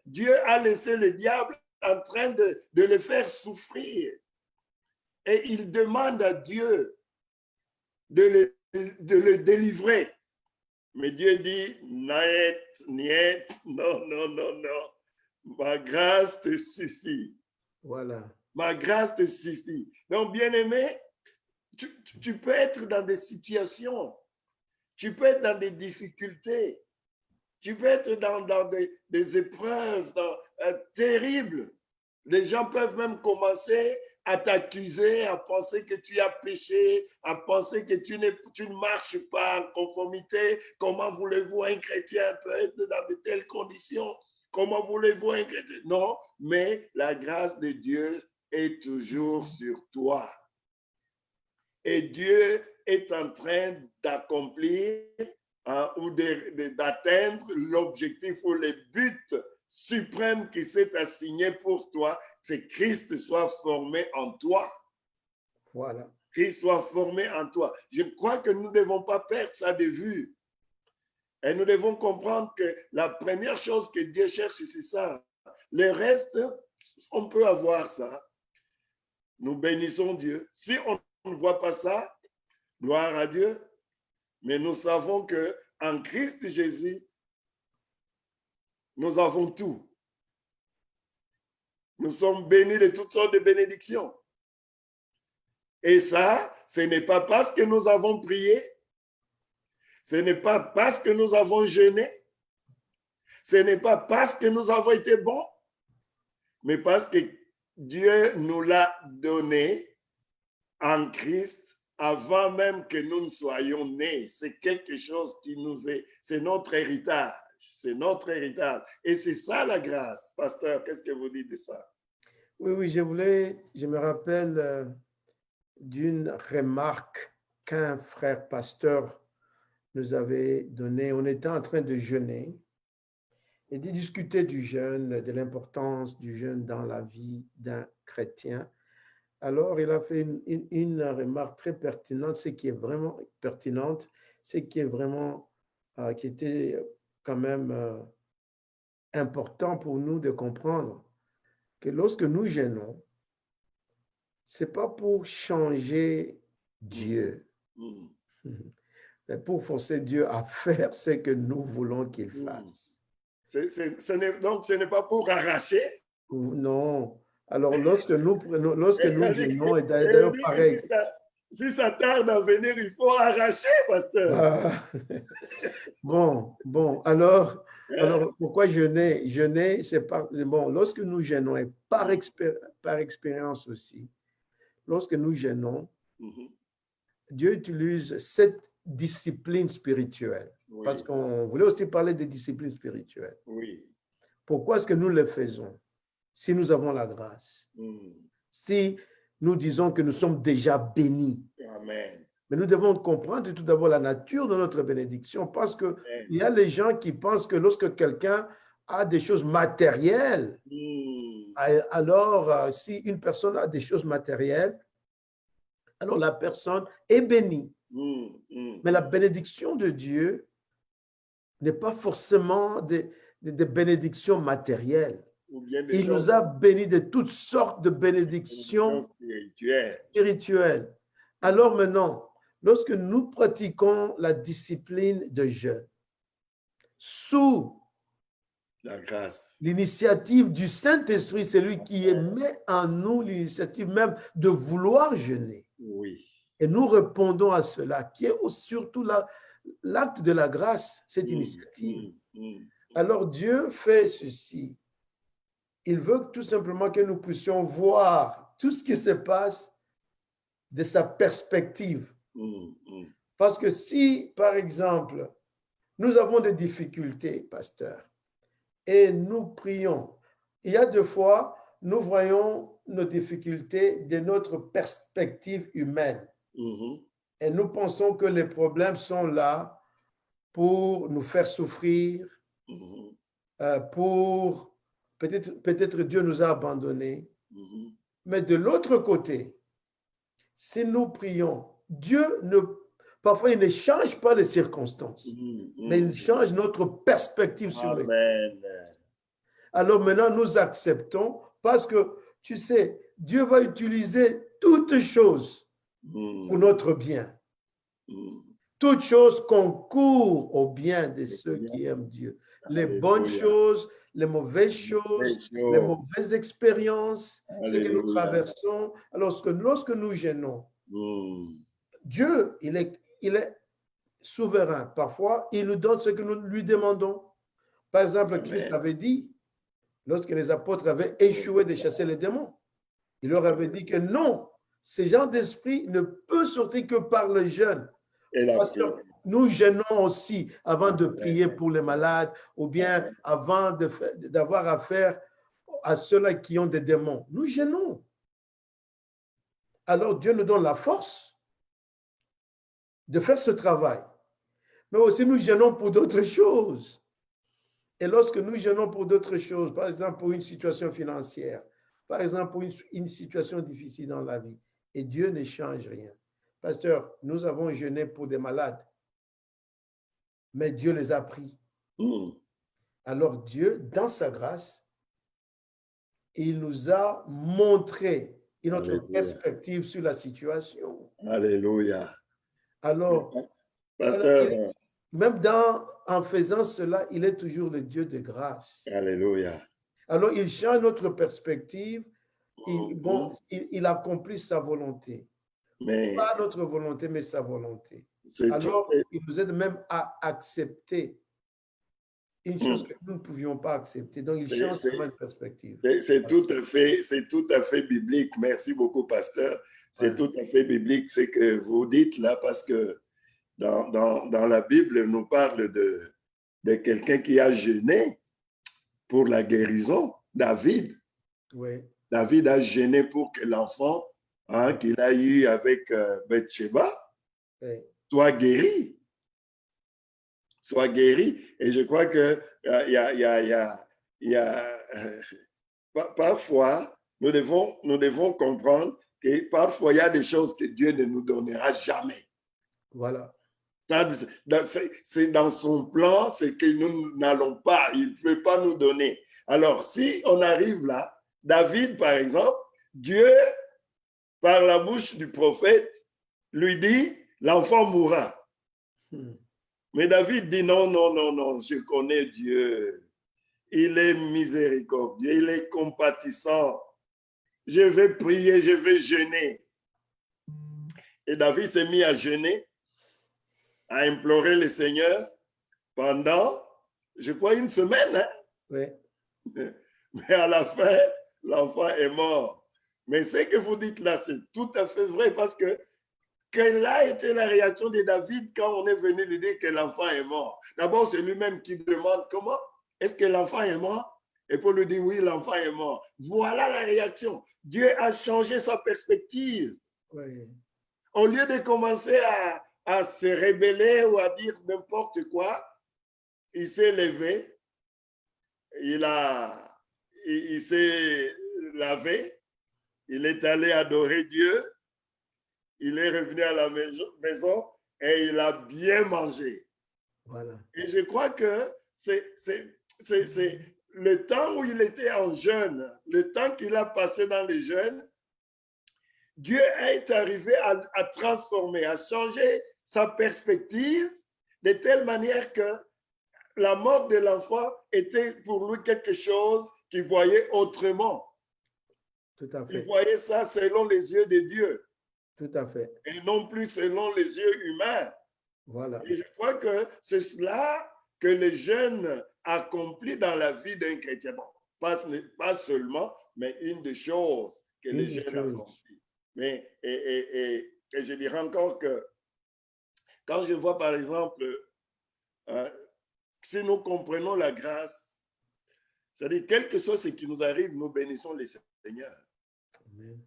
Dieu a laissé le diable en train de le faire souffrir. Et il demande à Dieu de le délivrer. Mais Dieu dit, niet, non, non, non, non. Ma grâce te suffit. Voilà. Ma grâce te suffit. Donc, bien-aimé, tu peux être dans des situations, tu peux être dans des difficultés, tu peux être dans des épreuves terribles. Les gens peuvent même commencer à t'accuser, à penser que tu as péché, à penser que tu ne marches pas en conformité. Comment voulez-vous un chrétien peut être dans de telles conditions? Comment voulez-vous un chrétien? Non, mais la grâce de Dieu est toujours sur toi. Et Dieu est en train d'accomplir ou d'atteindre l'objectif ou le but suprême qui s'est assigné pour toi, c'est que Christ soit formé en toi. Voilà. Christ soit formé en toi. Je crois que nous ne devons pas perdre ça de vue. Et nous devons comprendre que la première chose que Dieu cherche, c'est ça. Le reste, on peut avoir ça. Nous bénissons Dieu. Si on ne voit pas ça, gloire à Dieu. Mais nous savons que en Christ Jésus, nous avons tout. Nous sommes bénis de toutes sortes de bénédictions. Et ça, ce n'est pas parce que nous avons prié, ce n'est pas parce que nous avons jeûné, ce n'est pas parce que nous avons été bons, mais parce que Dieu nous l'a donné en Christ avant même que nous ne soyons nés. C'est quelque chose qui nous est, c'est notre héritage. C'est notre héritage. Et c'est ça la grâce. Pasteur, qu'est-ce que vous dites de ça? Oui, je me rappelle d'une remarque qu'un frère pasteur nous avait donnée. On était en train de jeûner et de discuter du jeûne, de l'importance du jeûne dans la vie d'un chrétien. Alors, il a fait une remarque très pertinente, ce qui est vraiment pertinente, ce qui est vraiment, qui était quand même important pour nous de comprendre que lorsque nous jeûnons, ce n'est pas pour changer Dieu, mais pour forcer Dieu à faire ce que nous voulons qu'il fasse. Donc, ce n'est pas pour arracher. Non. Alors, lorsque nous jeûnons, et d'ailleurs pareil. Si ça tarde à venir, il faut arracher, pasteur. Bon, alors pourquoi jeûner? Jeûner, c'est bon, lorsque nous jeûnons, et par expérience aussi, lorsque nous jeûnons, Dieu utilise cette discipline spirituelle. Oui. Parce qu'on voulait aussi parler de discipline spirituelle. Oui. Pourquoi est-ce que nous le faisons? si nous avons la grâce, si nous disons que nous sommes déjà bénis. Amen. Mais nous devons comprendre tout d'abord la nature de notre bénédiction, parce qu'il y a les gens qui pensent que lorsque quelqu'un a des choses matérielles, alors si une personne a des choses matérielles, alors la personne est bénie. Mais la bénédiction de Dieu n'est pas forcément des bénédictions matérielles. Il nous a bénis de toutes sortes de bénédictions spirituelles. Alors maintenant, lorsque nous pratiquons la discipline de jeûne, sous la grâce, l'initiative du Saint-Esprit, c'est lui qui met en nous l'initiative même de vouloir jeûner. Oui. Et nous répondons à cela, qui est surtout l'acte de la grâce, cette initiative. Alors Dieu fait ceci. Il veut tout simplement que nous puissions voir tout ce qui se passe de sa perspective. Parce que si, par exemple, nous avons des difficultés, pasteur, et nous prions, il y a des fois, nous voyons nos difficultés de notre perspective humaine. Et nous pensons que les problèmes sont là pour nous faire souffrir, pour peut-être Dieu nous a abandonnés. Mais de l'autre côté, si nous prions, Dieu parfois il ne change pas les circonstances, mais il change notre perspective sur les choses. Alors maintenant, nous acceptons parce que, tu sais, Dieu va utiliser toutes choses pour notre bien. Toutes choses concourent au bien de ceux qui aiment Dieu. Les bonnes choses, les mauvaises choses, les mauvaises expériences, ce que nous traversons. Alors, lorsque nous gênons, Dieu, il est souverain. Parfois, il nous donne ce que nous lui demandons. Par exemple, Christ avait dit, lorsque les apôtres avaient échoué de chasser les démons, il leur avait dit que non, ce genre d'esprit ne peut sortir que par le jeûne. Parce que nous jeûnons aussi avant de prier pour les malades ou bien avant d'avoir affaire à ceux-là qui ont des démons. Nous jeûnons. Alors Dieu nous donne la force de faire ce travail. Mais aussi nous jeûnons pour d'autres choses. Et lorsque nous jeûnons pour d'autres choses, par exemple pour une situation financière, par exemple pour une situation difficile dans la vie, et Dieu ne change rien. Pasteur, nous avons jeûné pour des malades, mais Dieu les a pris. Alors Dieu, dans sa grâce, il nous a montré une autre perspective sur la situation. Alléluia. Alors, pasteur, même en faisant cela, il est toujours le Dieu de grâce. Alléluia. Alors, il change notre perspective. Il accomplit sa volonté. Mais pas notre volonté, mais sa volonté. Alors, il nous aide même à accepter une chose que nous ne pouvions pas accepter. Donc, il change vraiment de perspective. C'est tout à fait biblique. Merci beaucoup, pasteur. C'est tout à fait biblique ce que vous dites là, parce que dans la Bible, on nous parle de quelqu'un qui a jeûné pour la guérison, David. Oui. David a jeûné pour que l'enfant qu'il a eu avec Bathsheba soit guéri. Soit guéri. Et je crois que parfois, nous devons comprendre que parfois, il y a des choses que Dieu ne nous donnera jamais. Voilà. C'est dans son plan, c'est que nous n'allons pas, il ne peut pas nous donner. Alors, si on arrive là, David, par exemple, Dieu, par la bouche du prophète, lui dit, l'enfant mourra. Mais David dit, non, je connais Dieu. Il est miséricordieux, il est compatissant. Je vais prier, je vais jeûner. Et David s'est mis à jeûner, à implorer le Seigneur pendant, je crois, une semaine. Oui. Mais à la fin, l'enfant est mort. Mais ce que vous dites là, c'est tout à fait vrai, parce que quelle a été la réaction de David quand on est venu lui dire que l'enfant est mort? D'abord, c'est lui-même qui demande comment? Est-ce que l'enfant est mort? Et pour lui dire, oui, l'enfant est mort. Voilà la réaction. Dieu a changé sa perspective. Oui. Au lieu de commencer à se rébeller ou à dire n'importe quoi, il s'est levé, il s'est lavé, il est allé adorer Dieu, il est revenu à la maison et il a bien mangé. Voilà. Et je crois que c'est le temps où il était en jeûne, le temps qu'il a passé dans les jeûnes, Dieu est arrivé à transformer, à changer sa perspective de telle manière que la mort de l'enfant était pour lui quelque chose qu'il voyait autrement. Tout à Il fait. voyait ça selon les yeux de Dieu Tout à fait. et non plus selon les yeux humains. Voilà. Et je crois que c'est cela que les jeunes accomplissent dans la vie d'un chrétien. Bon, pas seulement, mais une des choses que les jeunes accomplissent. Mais, et je dirais encore que quand je vois, par exemple, si nous comprenons la grâce, c'est-à-dire, quel que soit ce qui nous arrive, nous bénissons le Seigneur. Amen.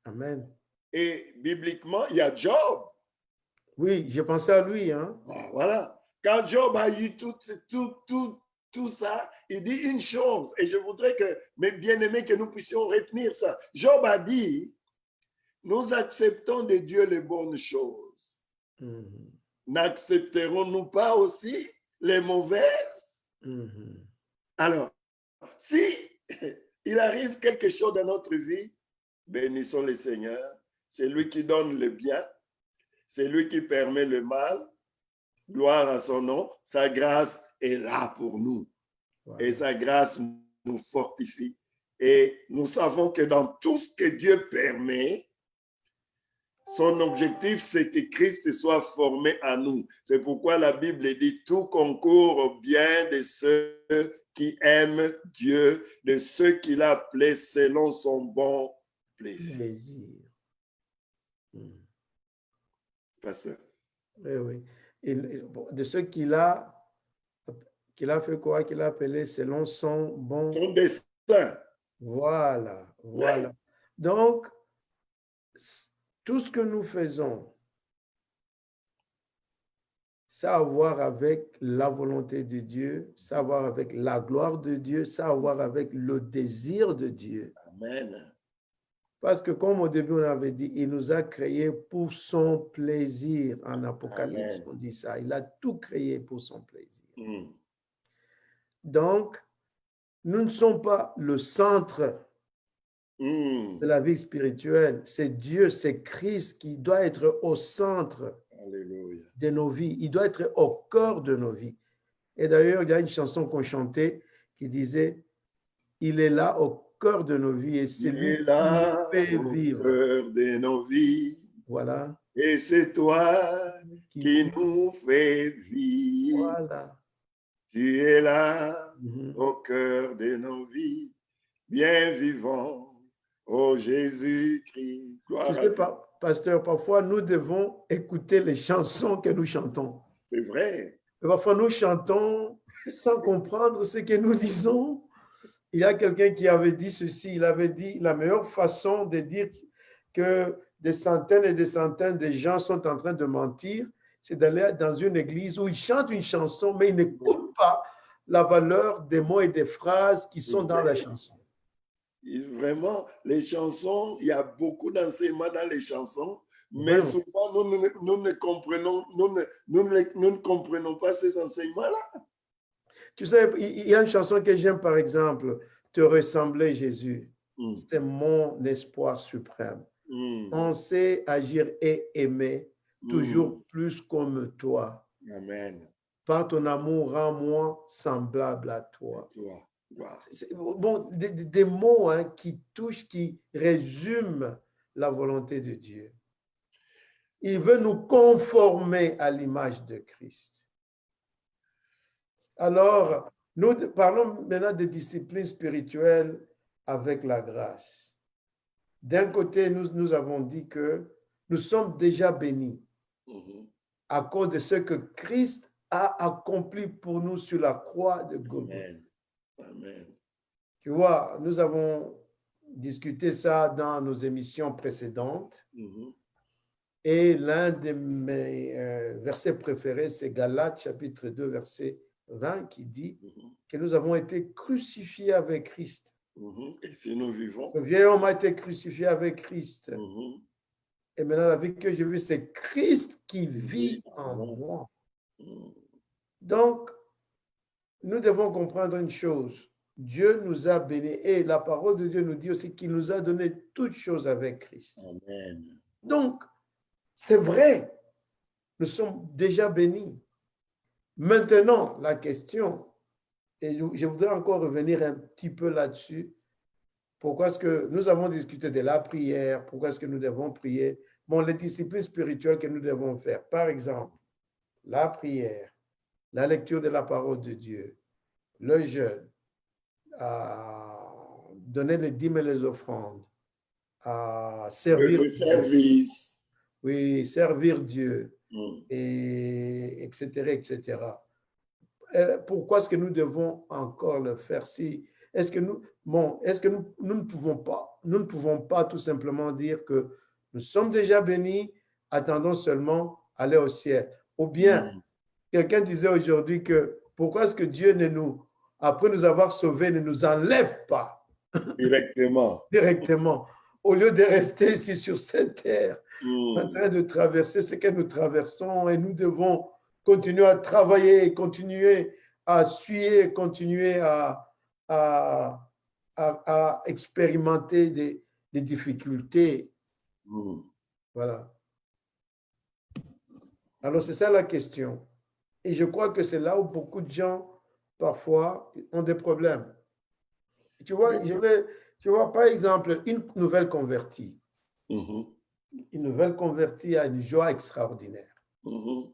Amen. Et bibliquement, il y a Job. Oui, j'ai pensé à lui. Hein? Voilà. Quand Job a eu tout ça, il dit une chose, et je voudrais que, mes bien-aimés, que nous puissions retenir ça. Job a dit, nous acceptons de Dieu les bonnes choses. Mm-hmm. N'accepterons-nous pas aussi les mauvaises? Mm-hmm. Alors, si il arrive quelque chose dans notre vie, bénissons le Seigneur. C'est lui qui donne le bien, c'est lui qui permet le mal. Gloire à son nom. Sa grâce est là pour nous. Voilà. Et sa grâce nous fortifie. Et nous savons que dans tout ce que Dieu permet, son objectif, c'est que Christ soit formé à nous. C'est pourquoi la Bible dit tout concourt au bien de ceux qui aiment Dieu, de ceux qu'il a appelés selon son bon plaisir. Pasteur. Oui, oui. Et de ceux qu'il a fait quoi? Qu'il a appelé selon son bon... Son destin. Voilà, voilà. Ouais. Donc, tout ce que nous faisons, ça a à voir avec la volonté de Dieu, ça a à voir avec la gloire de Dieu, ça a à voir avec le désir de Dieu. Amen. Parce que comme au début on avait dit, il nous a créés pour son plaisir. En Apocalypse, on dit ça. Il a tout créé pour son plaisir. Donc, nous ne sommes pas le centre de la vie spirituelle. C'est Dieu, c'est Christ qui doit être au centre de nos vies. Il doit être au cœur de nos vies. Et d'ailleurs, il y a une chanson qu'on chantait qui disait « Il est là au cœur de nos vies et c'est lui qui nous fait vivre. » Au cœur de nos vies. Voilà. Et c'est toi qui nous fais vivre. Voilà. Tu es là au cœur de nos vies, bien vivant, ô Jésus-Christ. Tu sais, pasteur, parfois nous devons écouter les chansons que nous chantons. C'est vrai. Et parfois nous chantons sans comprendre ce que nous disons. Il y a quelqu'un qui avait dit ceci, il avait dit la meilleure façon de dire que des centaines et des centaines de gens sont en train de mentir, c'est d'aller dans une église où ils chantent une chanson, mais ils n'écoutent pas la valeur des mots et des phrases qui sont dans la chanson. Vraiment, les chansons, il y a beaucoup d'enseignements dans les chansons, mais souvent nous ne comprenons pas ces enseignements-là. Tu sais, il y a une chanson que j'aime, par exemple, « Te ressembler, Jésus ». C'est mon espoir suprême. Penser, agir et aimer, toujours plus comme toi. Amen. Par ton amour, rends-moi semblable à toi. Wow. Bon, des mots qui touchent, qui résument la volonté de Dieu. Il veut nous conformer à l'image de Christ. Alors, nous parlons maintenant de discipline spirituelle avec la grâce. D'un côté, nous avons dit que nous sommes déjà bénis à cause de ce que Christ a accompli pour nous sur la croix de Golgotha. Amen. Tu vois, nous avons discuté ça dans nos émissions précédentes. Mhm. Et l'un de mes versets préférés, c'est Galates chapitre 2, verset 20, qui dit Mhm. que nous avons été crucifiés avec Christ. Mhm. Et si nous vivons, Le vieil homme a été crucifié avec Christ. mhm, Et maintenant, la vie que je vis, c'est Christ qui vit oui, en moi. mhm, Donc, nous devons comprendre une chose. Dieu nous a bénis et la parole de Dieu nous dit aussi qu'il nous a donné toutes choses avec Christ. amen. Donc, c'est vrai, nous sommes déjà bénis. Maintenant, la question, et je voudrais encore revenir un petit peu là-dessus, pourquoi est-ce que nous avons discuté de la prière, pourquoi est-ce que nous devons prier, bon, les disciplines spirituelles que nous devons faire, par exemple, la prière, la lecture de la parole de Dieu, le jeûne, donner les dîmes et les offrandes, servir Le Dieu, service. oui, servir Dieu, Mhm. et etc., etc. Pourquoi est-ce que nous devons encore le faire si est-ce que nous ne pouvons pas tout simplement dire que nous sommes déjà bénis, attendons seulement aller au ciel. Ou bien Mhm. quelqu'un disait aujourd'hui que pourquoi est-ce que Dieu après nous avoir sauvés, ne nous enlève pas Directement. directement au lieu de rester ici sur cette terre en Mhm. train de traverser ce que nous traversons, et nous devons continuer à travailler, continuer à suer, continuer à, à expérimenter des difficultés. Mhm. Voilà. Alors, c'est ça la question. Et je crois que c'est là où beaucoup de gens, parfois, ont des problèmes. Tu vois, tu vois, par exemple, une nouvelle convertie. Mhm. Une nouvelle convertie a une joie extraordinaire. Mhm.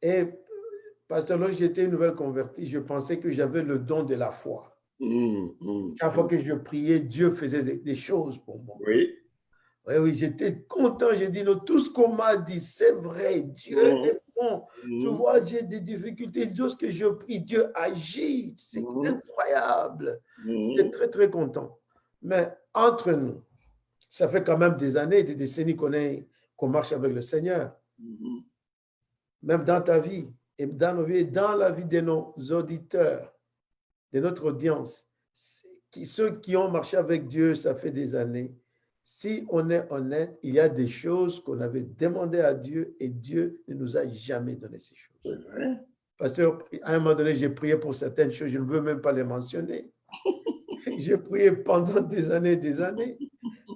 Et pasteur, lorsque j'étais une nouvelle convertie, je pensais que j'avais le don de la foi. Mhm. Chaque fois que je priais, Dieu faisait des choses pour moi. Oui. Oui, oui, j'étais content. J'ai dit, non, tout ce qu'on m'a dit, c'est vrai. Dieu Mhm. est bon. Tu Mhm. vois, j'ai des difficultés. Lorsque je prie, Dieu agit. C'est Mhm. incroyable. J'étais Mhm. très, très content. Mais entre nous, ça fait quand même des années, des décennies qu'on marche avec le Seigneur. Mhm. Même dans ta vie, et dans nos vies, et dans la vie de nos auditeurs, de notre audience, ceux qui ont marché avec Dieu, ça fait des années. Si on est honnête, il y a des choses qu'on avait demandées à Dieu et Dieu ne nous a jamais donné ces choses. C'est vrai. Pasteur, à un moment donné, j'ai prié pour certaines choses, je ne veux même pas les mentionner. J'ai prié pendant des années,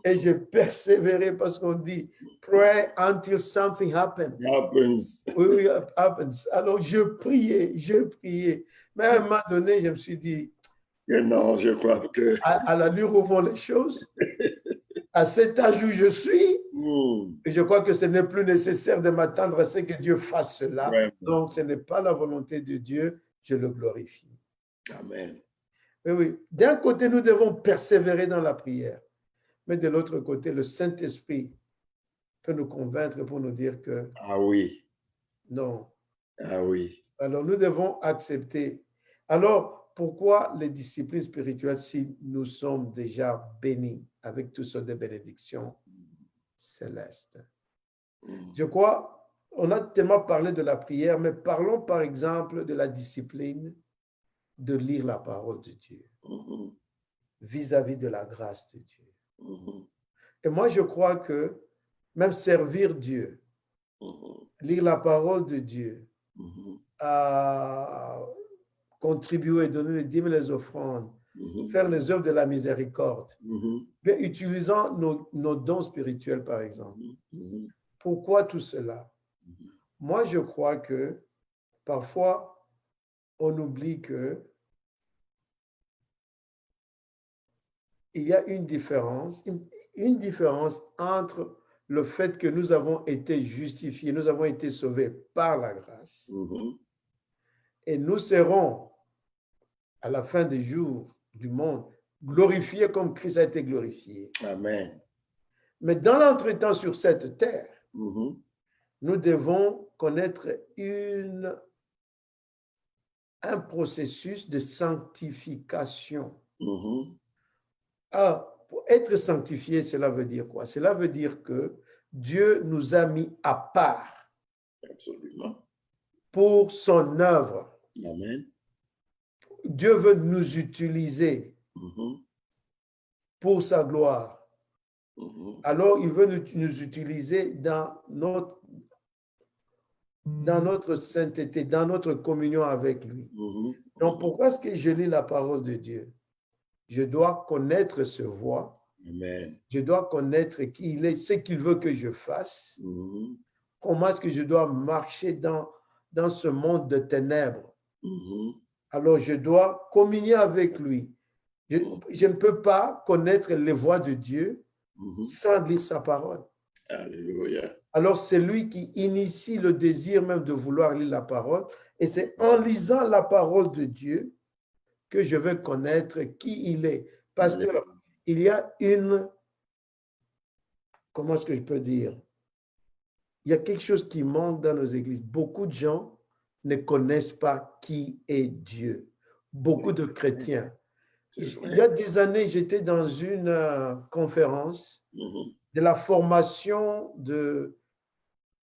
et j'ai persévéré parce qu'on dit, pray until something happens. Happens. Oui, oui, happens. Alors, je priais. Mais à un moment donné, je me suis dit, Et non, je crois que. à l'allure où vont les choses, à cet âge où je suis, Mhm. je crois que ce n'est plus nécessaire de m'attendre à ce que Dieu fasse cela. Vraiment. Donc, ce n'est pas la volonté de Dieu, je le glorifie. Amen. Oui, oui. D'un côté, nous devons persévérer dans la prière. Mais de l'autre côté, le Saint-Esprit peut nous convaincre pour nous dire que Ah oui. non. Ah oui. Alors, nous devons accepter. Alors, pourquoi les disciplines spirituelles si nous sommes déjà bénis avec toutes sortes de bénédictions célestes? Mhm. Je crois, on a tellement parlé de la prière, mais parlons par exemple de la discipline de lire la parole de Dieu Mhm. vis-à-vis de la grâce de Dieu. Mhm. Et moi, je crois que même servir Dieu, Mhm. lire la parole de Dieu, Mhm. contribuer, donner les dîmes et les offrandes, Mhm. faire les œuvres de la miséricorde, Mhm. bien, utilisant nos dons spirituels, par exemple. Mhm. Pourquoi tout cela? Mhm. Moi, je crois que parfois, on oublie que il y a une différence entre le fait que nous avons été justifiés, nous avons été sauvés par la grâce, Mhm. et nous serons, à la fin des jours du monde, glorifiés comme Christ a été glorifié. Amen. Mais dans l'entretemps sur cette terre, Mhm. nous devons connaître un processus de sanctification. Mhm. Pour être sanctifié, cela veut dire quoi? Cela veut dire que Dieu nous a mis à part Absolument. pour son œuvre. Amen. Dieu veut nous utiliser Mhm. pour sa gloire. Mhm. Alors, il veut nous utiliser dans notre sainteté, dans notre communion avec lui. Mhm. Donc, pourquoi est-ce que je lis la parole de Dieu? Je dois connaître ce voix. Amen. Je dois connaître qui il est, ce qu'il veut que je fasse. Mhm. Comment est-ce que je dois marcher dans ce monde de ténèbres? Mhm. Alors, je dois communier avec lui. Je ne peux pas connaître les voies de Dieu Mhm. sans lire sa parole. Alléluia. Alors, c'est lui qui initie le désir même de vouloir lire la parole. Et c'est en lisant la parole de Dieu que je vais connaître qui il est. Pasteur, il y a comment est-ce que je peux dire? Il y a quelque chose qui manque dans nos églises. Beaucoup de gens ne connaissent pas qui est Dieu. Beaucoup de chrétiens. Il y a des années, j'étais dans une conférence de la formation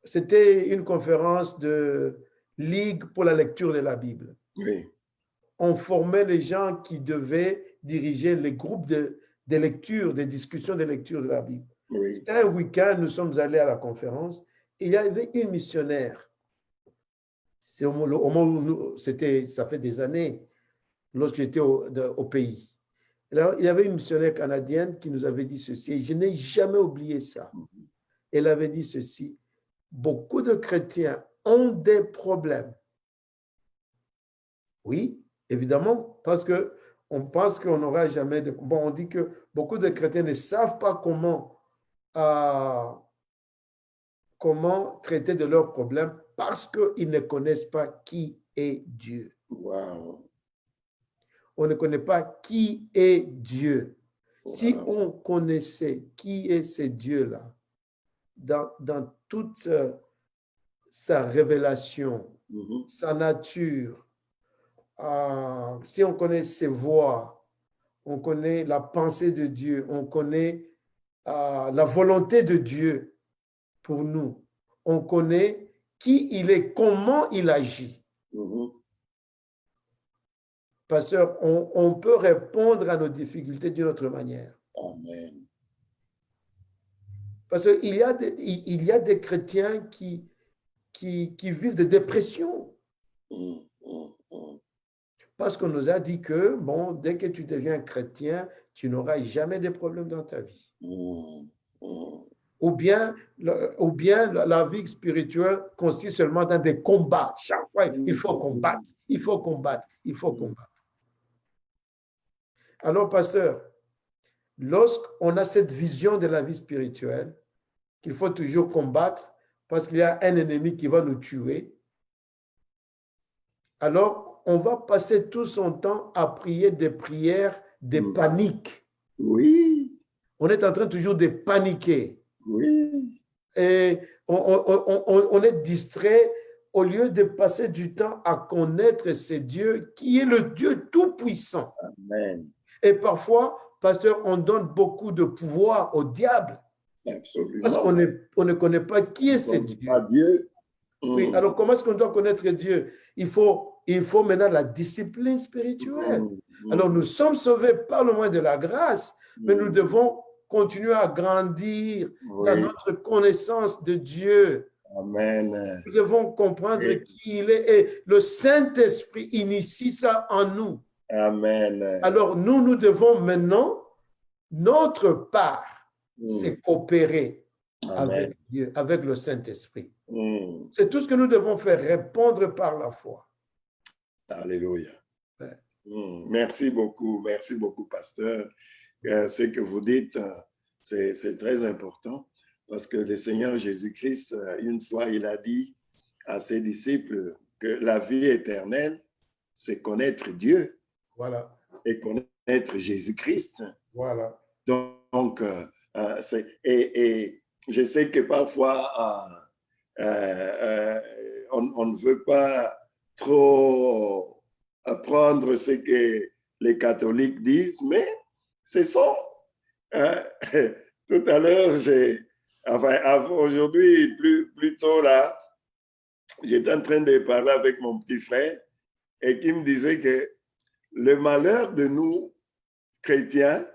c'était une conférence de Ligue pour la lecture de la Bible. Oui. On formait les gens qui devaient diriger les groupes de lecture, de discussions de lecture de la Bible. Oui. C'était un week-end, nous sommes allés à la conférence et il y avait une missionnaire. C'est au moment où ça fait des années, lorsque j'étais au pays. Alors, il y avait une missionnaire canadienne qui nous avait dit ceci, et je n'ai jamais oublié ça. Elle avait dit ceci: beaucoup de chrétiens ont des problèmes. Oui, évidemment, parce qu'on pense qu'on n'aura jamais de... Bon, on dit que beaucoup de chrétiens ne savent pas comment traiter de leurs problèmes parce qu'ils ne connaissent pas qui est Dieu. Wow. On ne connaît pas qui est Dieu. Wow. Si on connaissait qui est ce Dieu-là, dans toute sa révélation, sa nature, si on connaît ses voies, on connaît la pensée de Dieu, on connaît la volonté de Dieu pour nous, on connaît qui il est, comment il agit. Pasteur, on peut répondre à nos difficultés d'une autre manière. Amen. Parce qu'il y a des chrétiens qui vivent de dépression. Parce qu'on nous a dit que, bon, dès que tu deviens chrétien, tu n'auras jamais de problèmes dans ta vie. Ou bien la vie spirituelle consiste seulement dans des combats. Chaque fois, il faut combattre, il faut combattre, il faut combattre. Alors, pasteur, lorsqu'on a cette vision de la vie spirituelle, qu'il faut toujours combattre parce qu'il y a un ennemi qui va nous tuer, alors on va passer tout son temps à prier des prières de panique. Oui. On est en train toujours de paniquer. Oui. Et on est distrait au lieu de passer du temps à connaître ce Dieu qui est le Dieu tout-puissant. Amen. Et parfois, pasteur, on donne beaucoup de pouvoir au diable. Absolument. Parce qu'on ne connaît pas qui est ce Dieu. Pas Dieu. Oui, alors comment est-ce qu'on doit connaître Dieu? Il faut maintenant la discipline spirituelle. Alors nous sommes sauvés par le moyen de la grâce, mais nous devons continuer à grandir dans notre connaissance de Dieu. Amen. Nous devons comprendre qui il est et le Saint-Esprit initie ça en nous. Amen. Alors nous devons maintenant, notre part, c'est coopérer avec Dieu, avec le Saint-Esprit. C'est tout ce que nous devons faire, répondre par la foi. Alléluia. Merci beaucoup, pasteur. Ce que vous dites, c'est très important parce que le Seigneur Jésus-Christ, une fois, il a dit à ses disciples que la vie éternelle, c'est connaître Dieu. Voilà. Et connaître Jésus-Christ. Voilà. Donc, et je sais que parfois, on ne veut pas trop apprendre ce que les catholiques disent, mais ce sont, tout à l'heure, aujourd'hui, plus tôt là, j'étais en train de parler avec mon petit frère et qui me disait que le malheur de nous, chrétiens,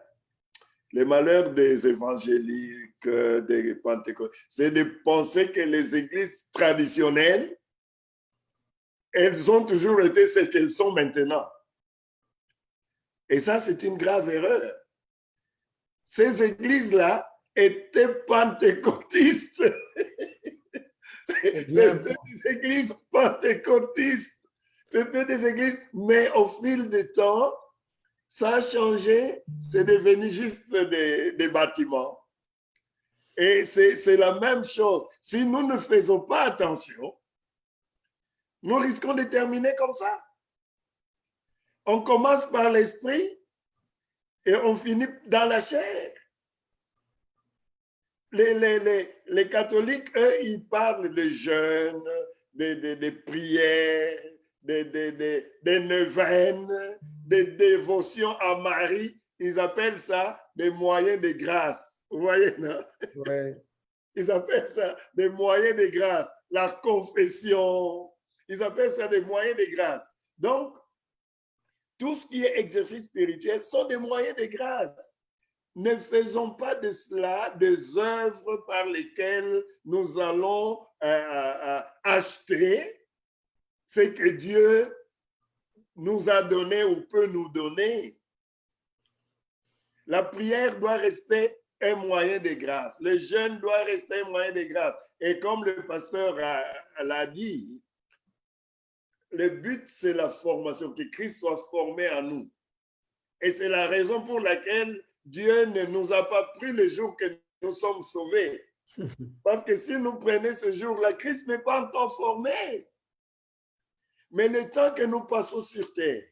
le malheur des évangéliques, des pentecôtistes, c'est de penser que les églises traditionnelles, elles ont toujours été ce qu'elles sont maintenant. Et ça, c'est une grave erreur. Ces églises-là étaient pentecôtistes. C'était des églises pentecôtistes. C'était des églises, mais au fil du temps, ça a changé. C'est devenu juste des bâtiments. Et c'est la même chose. Si nous ne faisons pas attention, nous risquons de terminer comme ça. On commence par l'esprit et on finit dans la chair. Les catholiques, eux, ils parlent de jeûne, de prières, des neuvaines, des dévotions à Marie. Ils appellent ça des moyens de grâce. Vous voyez, non? Ouais. Ils appellent ça des moyens de grâce. La confession, ils appellent ça des moyens de grâce. Donc, tout ce qui est exercice spirituel sont des moyens de grâce. Ne faisons pas de cela des œuvres par lesquelles nous allons acheter ce que Dieu nous a donné ou peut nous donner. La prière doit rester un moyen de grâce. Le jeûne doit rester un moyen de grâce. Et comme le pasteur l'a dit, le but, c'est la formation, que Christ soit formé en nous. Et c'est la raison pour laquelle Dieu ne nous a pas pris le jour que nous sommes sauvés. Parce que si nous prenons ce jour-là, Christ n'est pas encore formé. Mais le temps que nous passons sur terre,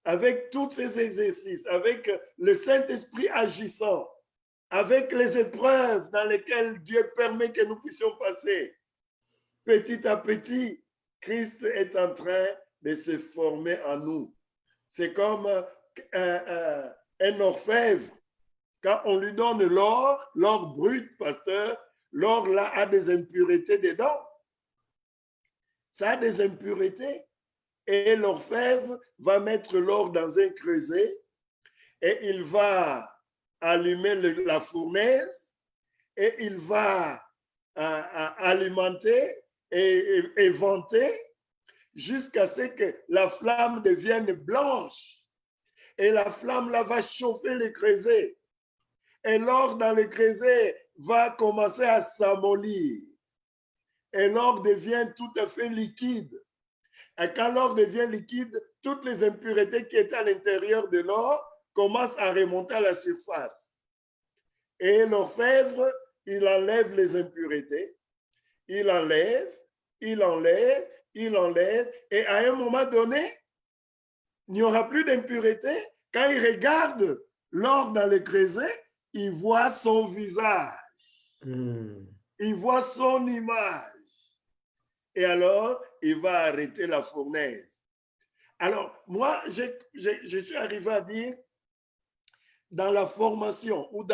avec tous ces exercices, avec le Saint-Esprit agissant, avec les épreuves dans lesquelles Dieu permet que nous puissions passer, petit à petit, Christ est en train de se former en nous. C'est comme un orfèvre. Quand on lui donne l'or brut, pasteur, l'or là a des impuretés dedans. Ça a des impuretés. Et l'orfèvre va mettre l'or dans un creuset et il va allumer la fournaise et il va alimenter et éventer jusqu'à ce que la flamme devienne blanche. Et la flamme là va chauffer le creuset. Et l'or dans le creuset va commencer à s'amollir. Et l'or devient tout à fait liquide. Et quand l'or devient liquide, toutes les impuretés qui étaient à l'intérieur de l'or commencent à remonter à la surface. Et l'orfèvre, il enlève les impuretés. Il enlève. Et à un moment donné, il n'y aura plus d'impureté. Quand il regarde l'or dans le creuset, il voit son visage. Il voit son image. Et alors, il va arrêter la fournaise. Alors, moi, je suis arrivé à dire, dans la formation ou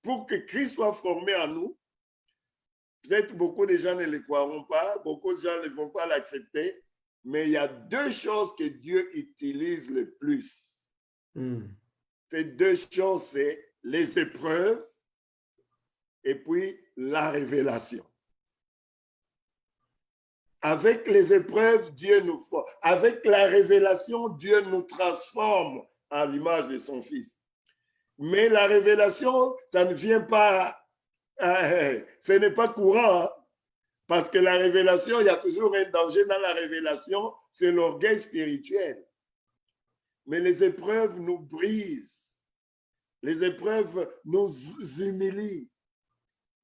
pour que Christ soit formé en nous, peut-être beaucoup de gens ne le croiront pas, beaucoup de gens ne vont pas l'accepter, mais il y a deux choses que Dieu utilise le plus. Ces deux choses, c'est les épreuves et puis la révélation. Avec les épreuves, Dieu nous forme. Avec la révélation, Dieu nous transforme à l'image de son Fils. Mais la révélation, ça ne vient pas, ce n'est pas courant, hein? Parce que la révélation, il y a toujours un danger dans la révélation, c'est l'orgueil spirituel. Mais les épreuves nous brisent. Les épreuves nous humilient.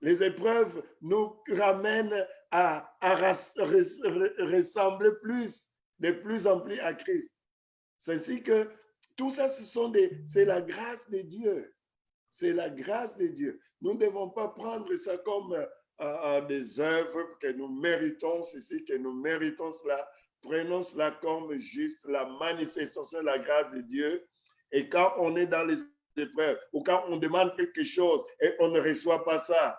Les épreuves nous ramènent à ressembler de plus en plus à Christ. C'est ainsi que tout ça, c'est la grâce de Dieu. C'est la grâce de Dieu. Nous ne devons pas prendre ça comme des œuvres que nous méritons, ceci, que nous méritons cela, prenons cela comme juste la manifestation de la grâce de Dieu. Et quand on est dans les épreuves ou quand on demande quelque chose et on ne reçoit pas ça,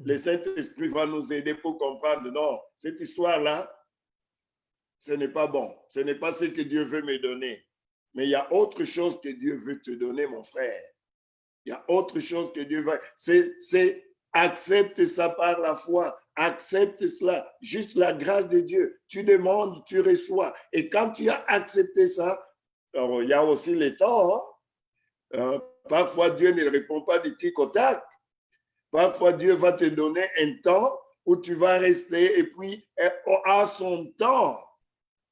le Saint-Esprit va nous aider pour comprendre, non, cette histoire-là, ce n'est pas bon. Ce n'est pas ce que Dieu veut me donner. Mais il y a autre chose que Dieu veut te donner, mon frère. Il y a autre chose que Dieu veut. C'est accepte ça par la foi. Accepte cela. Juste la grâce de Dieu. Tu demandes, tu reçois. Et quand tu as accepté ça, alors, il y a aussi les temps. Parfois, Dieu ne répond pas du tic au tac. Parfois, Dieu va te donner un temps où tu vas rester et puis, à son temps,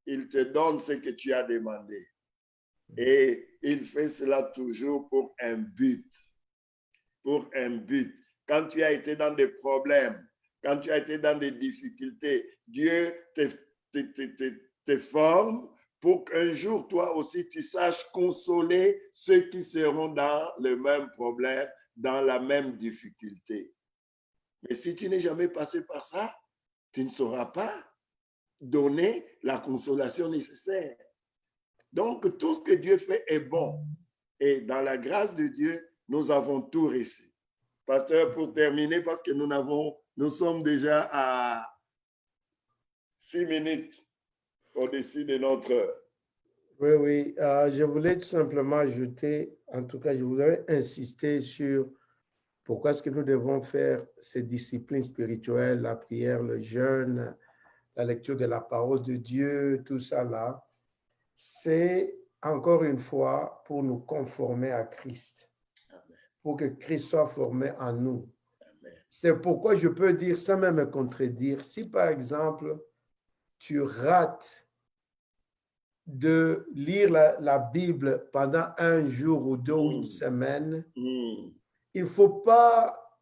il te donne ce que tu as demandé. Et il fait cela toujours pour un but. Pour un but. Quand tu as été dans des problèmes, quand tu as été dans des difficultés, Dieu te forme pour qu'un jour, toi aussi, tu saches consoler ceux qui seront dans le même problème, dans la même difficulté. Mais si tu n'es jamais passé par ça, tu ne sauras pas donner la consolation nécessaire. Donc, tout ce que Dieu fait est bon. Et dans la grâce de Dieu, nous avons tout réussi. Pasteur, pour terminer, parce que nous sommes déjà à 6 minutes au-dessus de notre heure. Oui, oui. Je voulais tout simplement ajouter, en tout cas, je voudrais insister sur pourquoi est-ce que nous devons faire ces disciplines spirituelles, la prière, le jeûne, la lecture de la parole de Dieu, tout ça là. C'est encore une fois pour nous conformer à Christ, pour que Christ soit formé en nous. C'est pourquoi je peux dire, sans même me contredire, si par exemple, tu rates de lire la Bible pendant un jour ou deux ou une semaine, il ne faut pas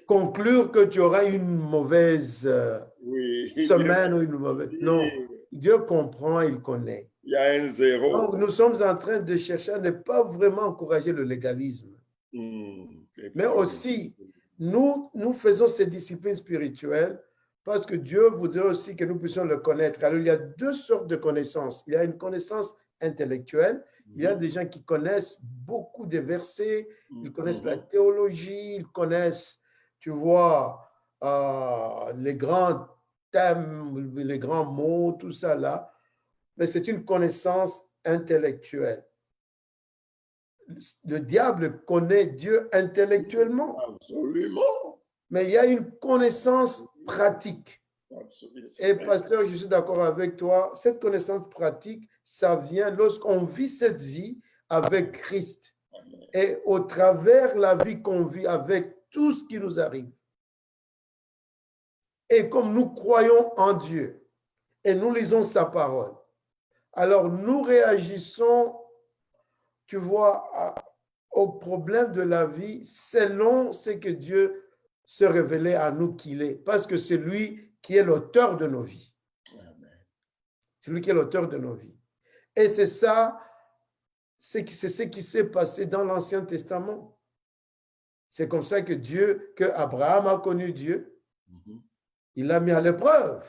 conclure que tu auras une mauvaise semaine ou une mauvaise... Non, Dieu comprend, il connaît. Il y a un zéro. Donc, nous sommes en train de chercher à ne pas vraiment encourager le légalisme. Mais aussi, nous faisons ces disciplines spirituelles parce que Dieu voudrait aussi que nous puissions le connaître. Alors, il y a deux sortes de connaissances. Il y a une connaissance intellectuelle. Il y a des gens qui connaissent beaucoup de versets, ils connaissent la théologie, ils connaissent, tu vois, les grands thèmes, les grands mots, tout ça là. Mais c'est une connaissance intellectuelle. Le diable connaît Dieu intellectuellement. Absolument. Mais il y a une connaissance pratique. Et pasteur, je suis d'accord avec toi, cette connaissance pratique, ça vient lorsqu'on vit cette vie avec Christ. Et au travers la vie qu'on vit avec tout ce qui nous arrive. Et comme nous croyons en Dieu et nous lisons sa parole, alors nous réagissons, tu vois, aux problèmes de la vie selon ce que Dieu se révélait à nous qu'il est. Parce que c'est lui qui est l'auteur de nos vies. C'est lui qui est l'auteur de nos vies. Et c'est ça, c'est ce qui s'est passé dans l'Ancien Testament. C'est comme ça que Abraham a connu Dieu. Il l'a mis à l'épreuve.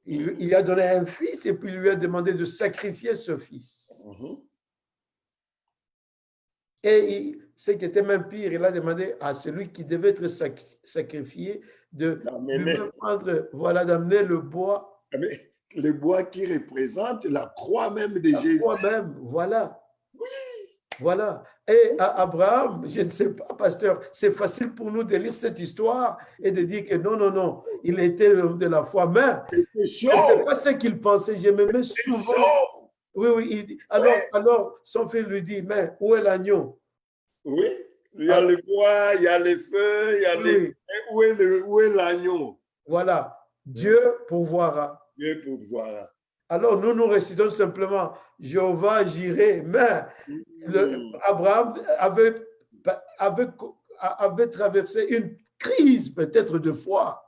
Il lui a donné un fils et puis il lui a demandé de sacrifier ce fils. Et ce qui était même pire, il a demandé à celui qui devait être sacrifié de prendre, voilà, d'amener le bois. Mais le bois qui représente la croix même de Jésus. La croix même, voilà. Oui. Voilà. Et à Abraham, je ne sais pas, pasteur, c'est facile pour nous de lire cette histoire et de dire que non, il était l'homme de la foi. Mais je ne sais pas ce qu'il pensait. Je me mets souvent. Oui. Alors, son fils lui dit, mais où est l'agneau? Oui, il y a le bois, il y a les feux, il y a les... Où est l'agneau? Voilà. Dieu pourvoira. Dieu pourvoira. Alors, nous récitons simplement Jéhovah Jireh, mais Abraham avait traversé une crise peut-être de foi.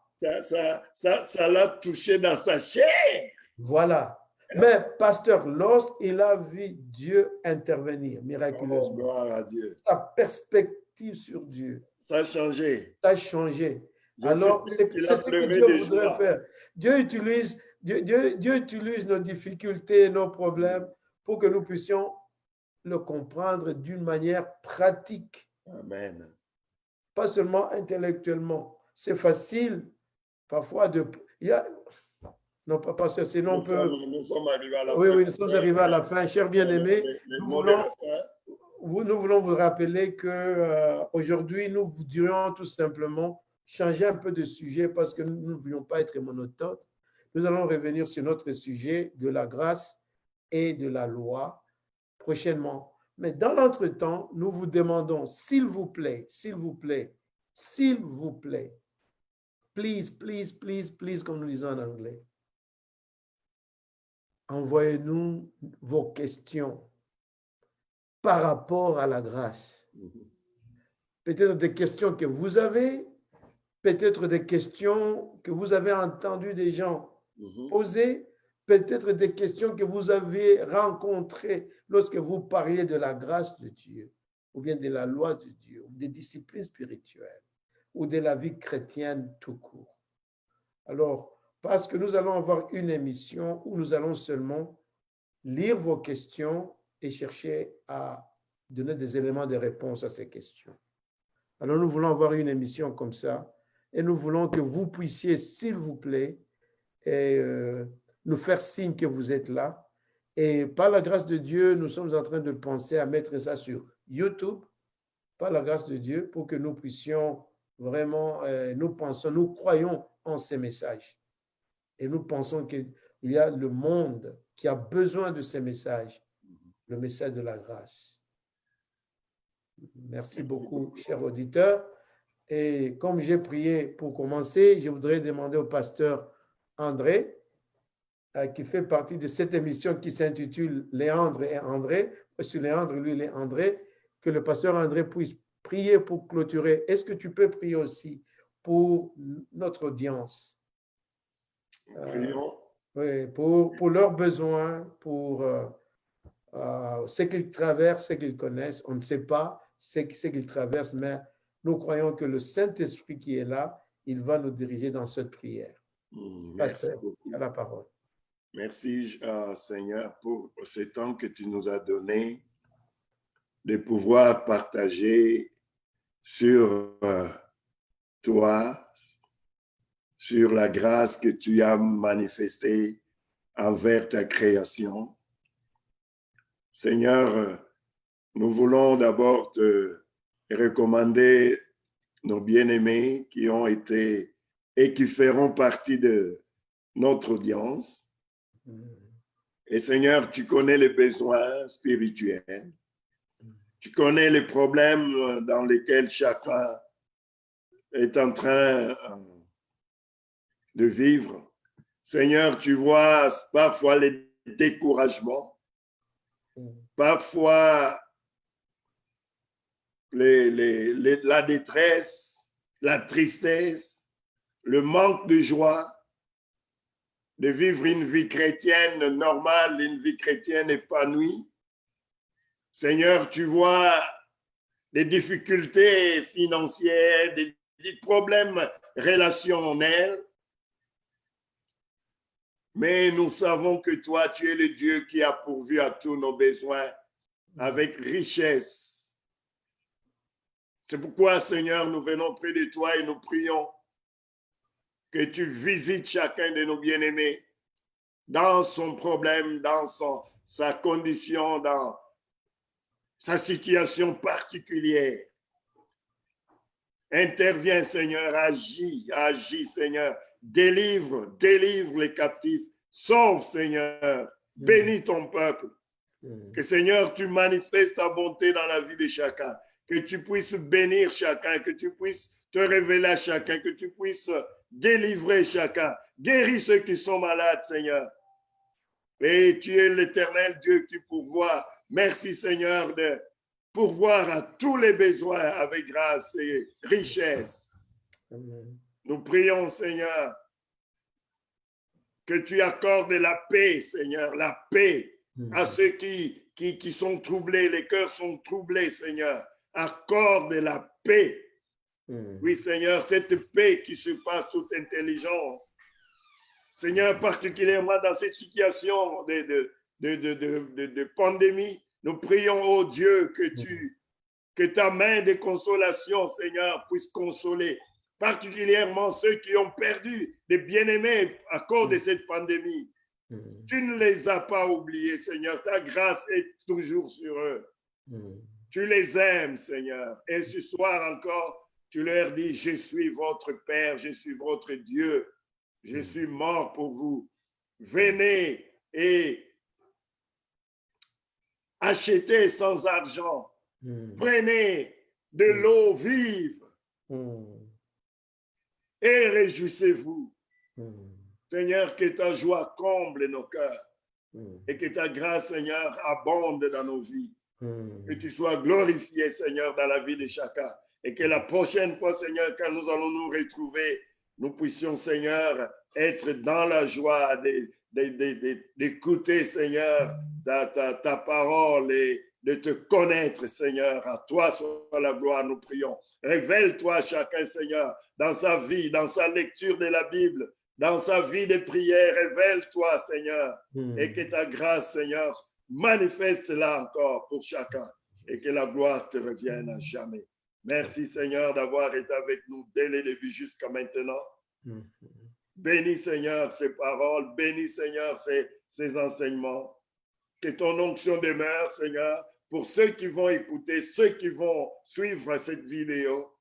Ça l'a touché dans sa chair. Voilà. Mais, pasteur, lorsqu'il a vu Dieu intervenir miraculeusement, gloire à Dieu. Sa perspective sur Dieu, ça a changé. Ça a changé. Alors, qu'il c'est a ce que pleuré Dieu de voudrait joie. faire. Dieu utilise nos difficultés, nos problèmes pour que nous puissions le comprendre d'une manière pratique, Amen. pas seulement intellectuellement. C'est facile parfois de... non, pas parce que sinon on peut... Nous sommes arrivés à la Oui, fin. oui, nous sommes arrivés à la fin. Chers bien-aimés, Les nous mots de la fin. nous voulons vous rappeler que aujourd'hui, nous voudrions tout simplement changer un peu de sujet parce que nous ne voulions pas être monotones. Nous allons revenir sur notre sujet de la grâce et de la loi prochainement. Mais dans l'entretemps, nous vous demandons, s'il vous plaît, please, please, please, please, comme nous disons en anglais, envoyez-nous vos questions par rapport à la grâce. Peut-être des questions que vous avez, peut-être des questions que vous avez entendues des gens poser, peut-être des questions que vous avez rencontrées lorsque vous parliez de la grâce de Dieu, ou bien de la loi de Dieu, ou des disciplines spirituelles, ou de la vie chrétienne tout court. Alors, parce que nous allons avoir une émission où nous allons seulement lire vos questions et chercher à donner des éléments de réponse à ces questions. Alors, nous voulons avoir une émission comme ça et nous voulons que vous puissiez, s'il vous plaît, nous faire signe que vous êtes là. Et par la grâce de Dieu, nous sommes en train de penser à mettre ça sur YouTube, par la grâce de Dieu, pour que nous puissions vraiment, nous croyons en ces messages. Et nous pensons qu'il y a le monde qui a besoin de ces messages, le message de la grâce. Merci beaucoup, chers auditeurs. Et comme j'ai prié pour commencer, je voudrais demander au pasteur André, qui fait partie de cette émission qui s'intitule Léandre et André, sur Léandre, lui, il est André, que le pasteur André puisse prier pour clôturer. Est-ce que tu peux prier aussi pour notre audience? Prions. Oui, pour leurs besoins, pour ce qu'ils traversent, ce qu'ils connaissent. On ne sait pas ce qu'ils traversent, mais nous croyons que le Saint-Esprit qui est là, il va nous diriger dans cette prière. Merci beaucoup. À la parole. Merci, Seigneur, pour ce temps que tu nous as donné de pouvoir partager sur toi, sur la grâce que tu as manifestée envers ta création. Seigneur, nous voulons d'abord te recommander nos bien-aimés qui ont été et qui feront partie de notre audience. Et Seigneur, tu connais les besoins spirituels. Tu connais les problèmes dans lesquels chacun est en train de vivre. Seigneur, tu vois parfois les découragements, parfois la détresse, la tristesse, le manque de joie de vivre une vie chrétienne normale, une vie chrétienne épanouie. Seigneur, tu vois des difficultés financières, des problèmes relationnels. Mais nous savons que toi, tu es le Dieu qui a pourvu à tous nos besoins avec richesse. C'est pourquoi, Seigneur, nous venons près de toi et nous prions que tu visites chacun de nos bien-aimés dans son problème, dans sa condition, dans sa situation particulière. Interviens, Seigneur, agis, Seigneur. Délivre les captifs. Sauve, Seigneur. Bénis ton peuple. Que, Seigneur, tu manifestes ta bonté dans la vie de chacun. Que tu puisses bénir chacun, que tu puisses te révéler à chacun, que tu puisses délivrer chacun. Guéris ceux qui sont malades, Seigneur. Et tu es l'Éternel Dieu qui pourvoit. Merci, Seigneur, de pourvoir à tous les besoins avec grâce et richesse. Amen. Nous prions, Seigneur, que tu accordes la paix, Seigneur, la paix à ceux qui sont troublés, les cœurs sont troublés, Seigneur. Accorde la paix Oui, Seigneur, cette paix qui surpasse toute intelligence. Seigneur, particulièrement dans cette situation de pandémie, nous prions, oh Dieu, que ta main de consolation, Seigneur, puisse consoler, particulièrement ceux qui ont perdu des bien-aimés à cause de cette pandémie. Tu ne les as pas oubliés, Seigneur. Ta grâce est toujours sur eux. Tu les aimes, Seigneur. Et ce soir encore, tu leur dis, je suis votre Père, je suis votre Dieu. Je suis mort pour vous. Venez et achetez sans argent. Prenez de l'eau vive et réjouissez-vous. Seigneur, que ta joie comble nos cœurs et que ta grâce, Seigneur, abonde dans nos vies. Que tu sois glorifié, Seigneur, dans la vie de chacun. Et que la prochaine fois, Seigneur, quand nous allons nous retrouver, nous puissions, Seigneur, être dans la joie d'écouter, Seigneur, ta parole et de te connaître, Seigneur. À toi soit la gloire, nous prions. Révèle-toi à chacun, Seigneur, dans sa vie, dans sa lecture de la Bible, dans sa vie de prière. Révèle-toi, Seigneur, et que ta grâce, Seigneur, manifeste-la encore pour chacun et que la gloire te revienne à jamais. Merci, Seigneur, d'avoir été avec nous dès le début jusqu'à maintenant. Bénis, Seigneur, ces paroles. Bénis, Seigneur, ces enseignements. Que ton onction demeure, Seigneur, pour ceux qui vont écouter, ceux qui vont suivre cette vidéo,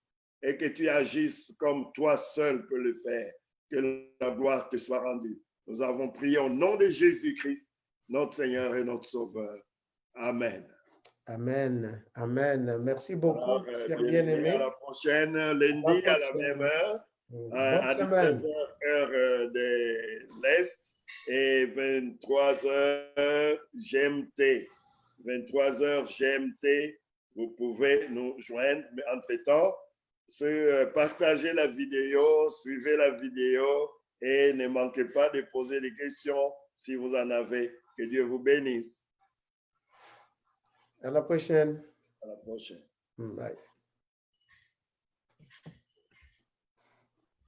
et que tu agisses comme toi seul peux le faire. Que la gloire te soit rendue. Nous avons prié au nom de Jésus-Christ, notre Seigneur et notre Sauveur. Amen. Amen. Amen. Merci beaucoup, Alors, Père bien-aimé. À la prochaine, lundi à la même heure, à 19h, heure de l'Est, et 23h GMT. 23h GMT, vous pouvez nous joindre, mais entre-temps, partagez la vidéo, suivez la vidéo et ne manquez pas de poser des questions si vous en avez. Que Dieu vous bénisse. À la prochaine. À la prochaine. Bye.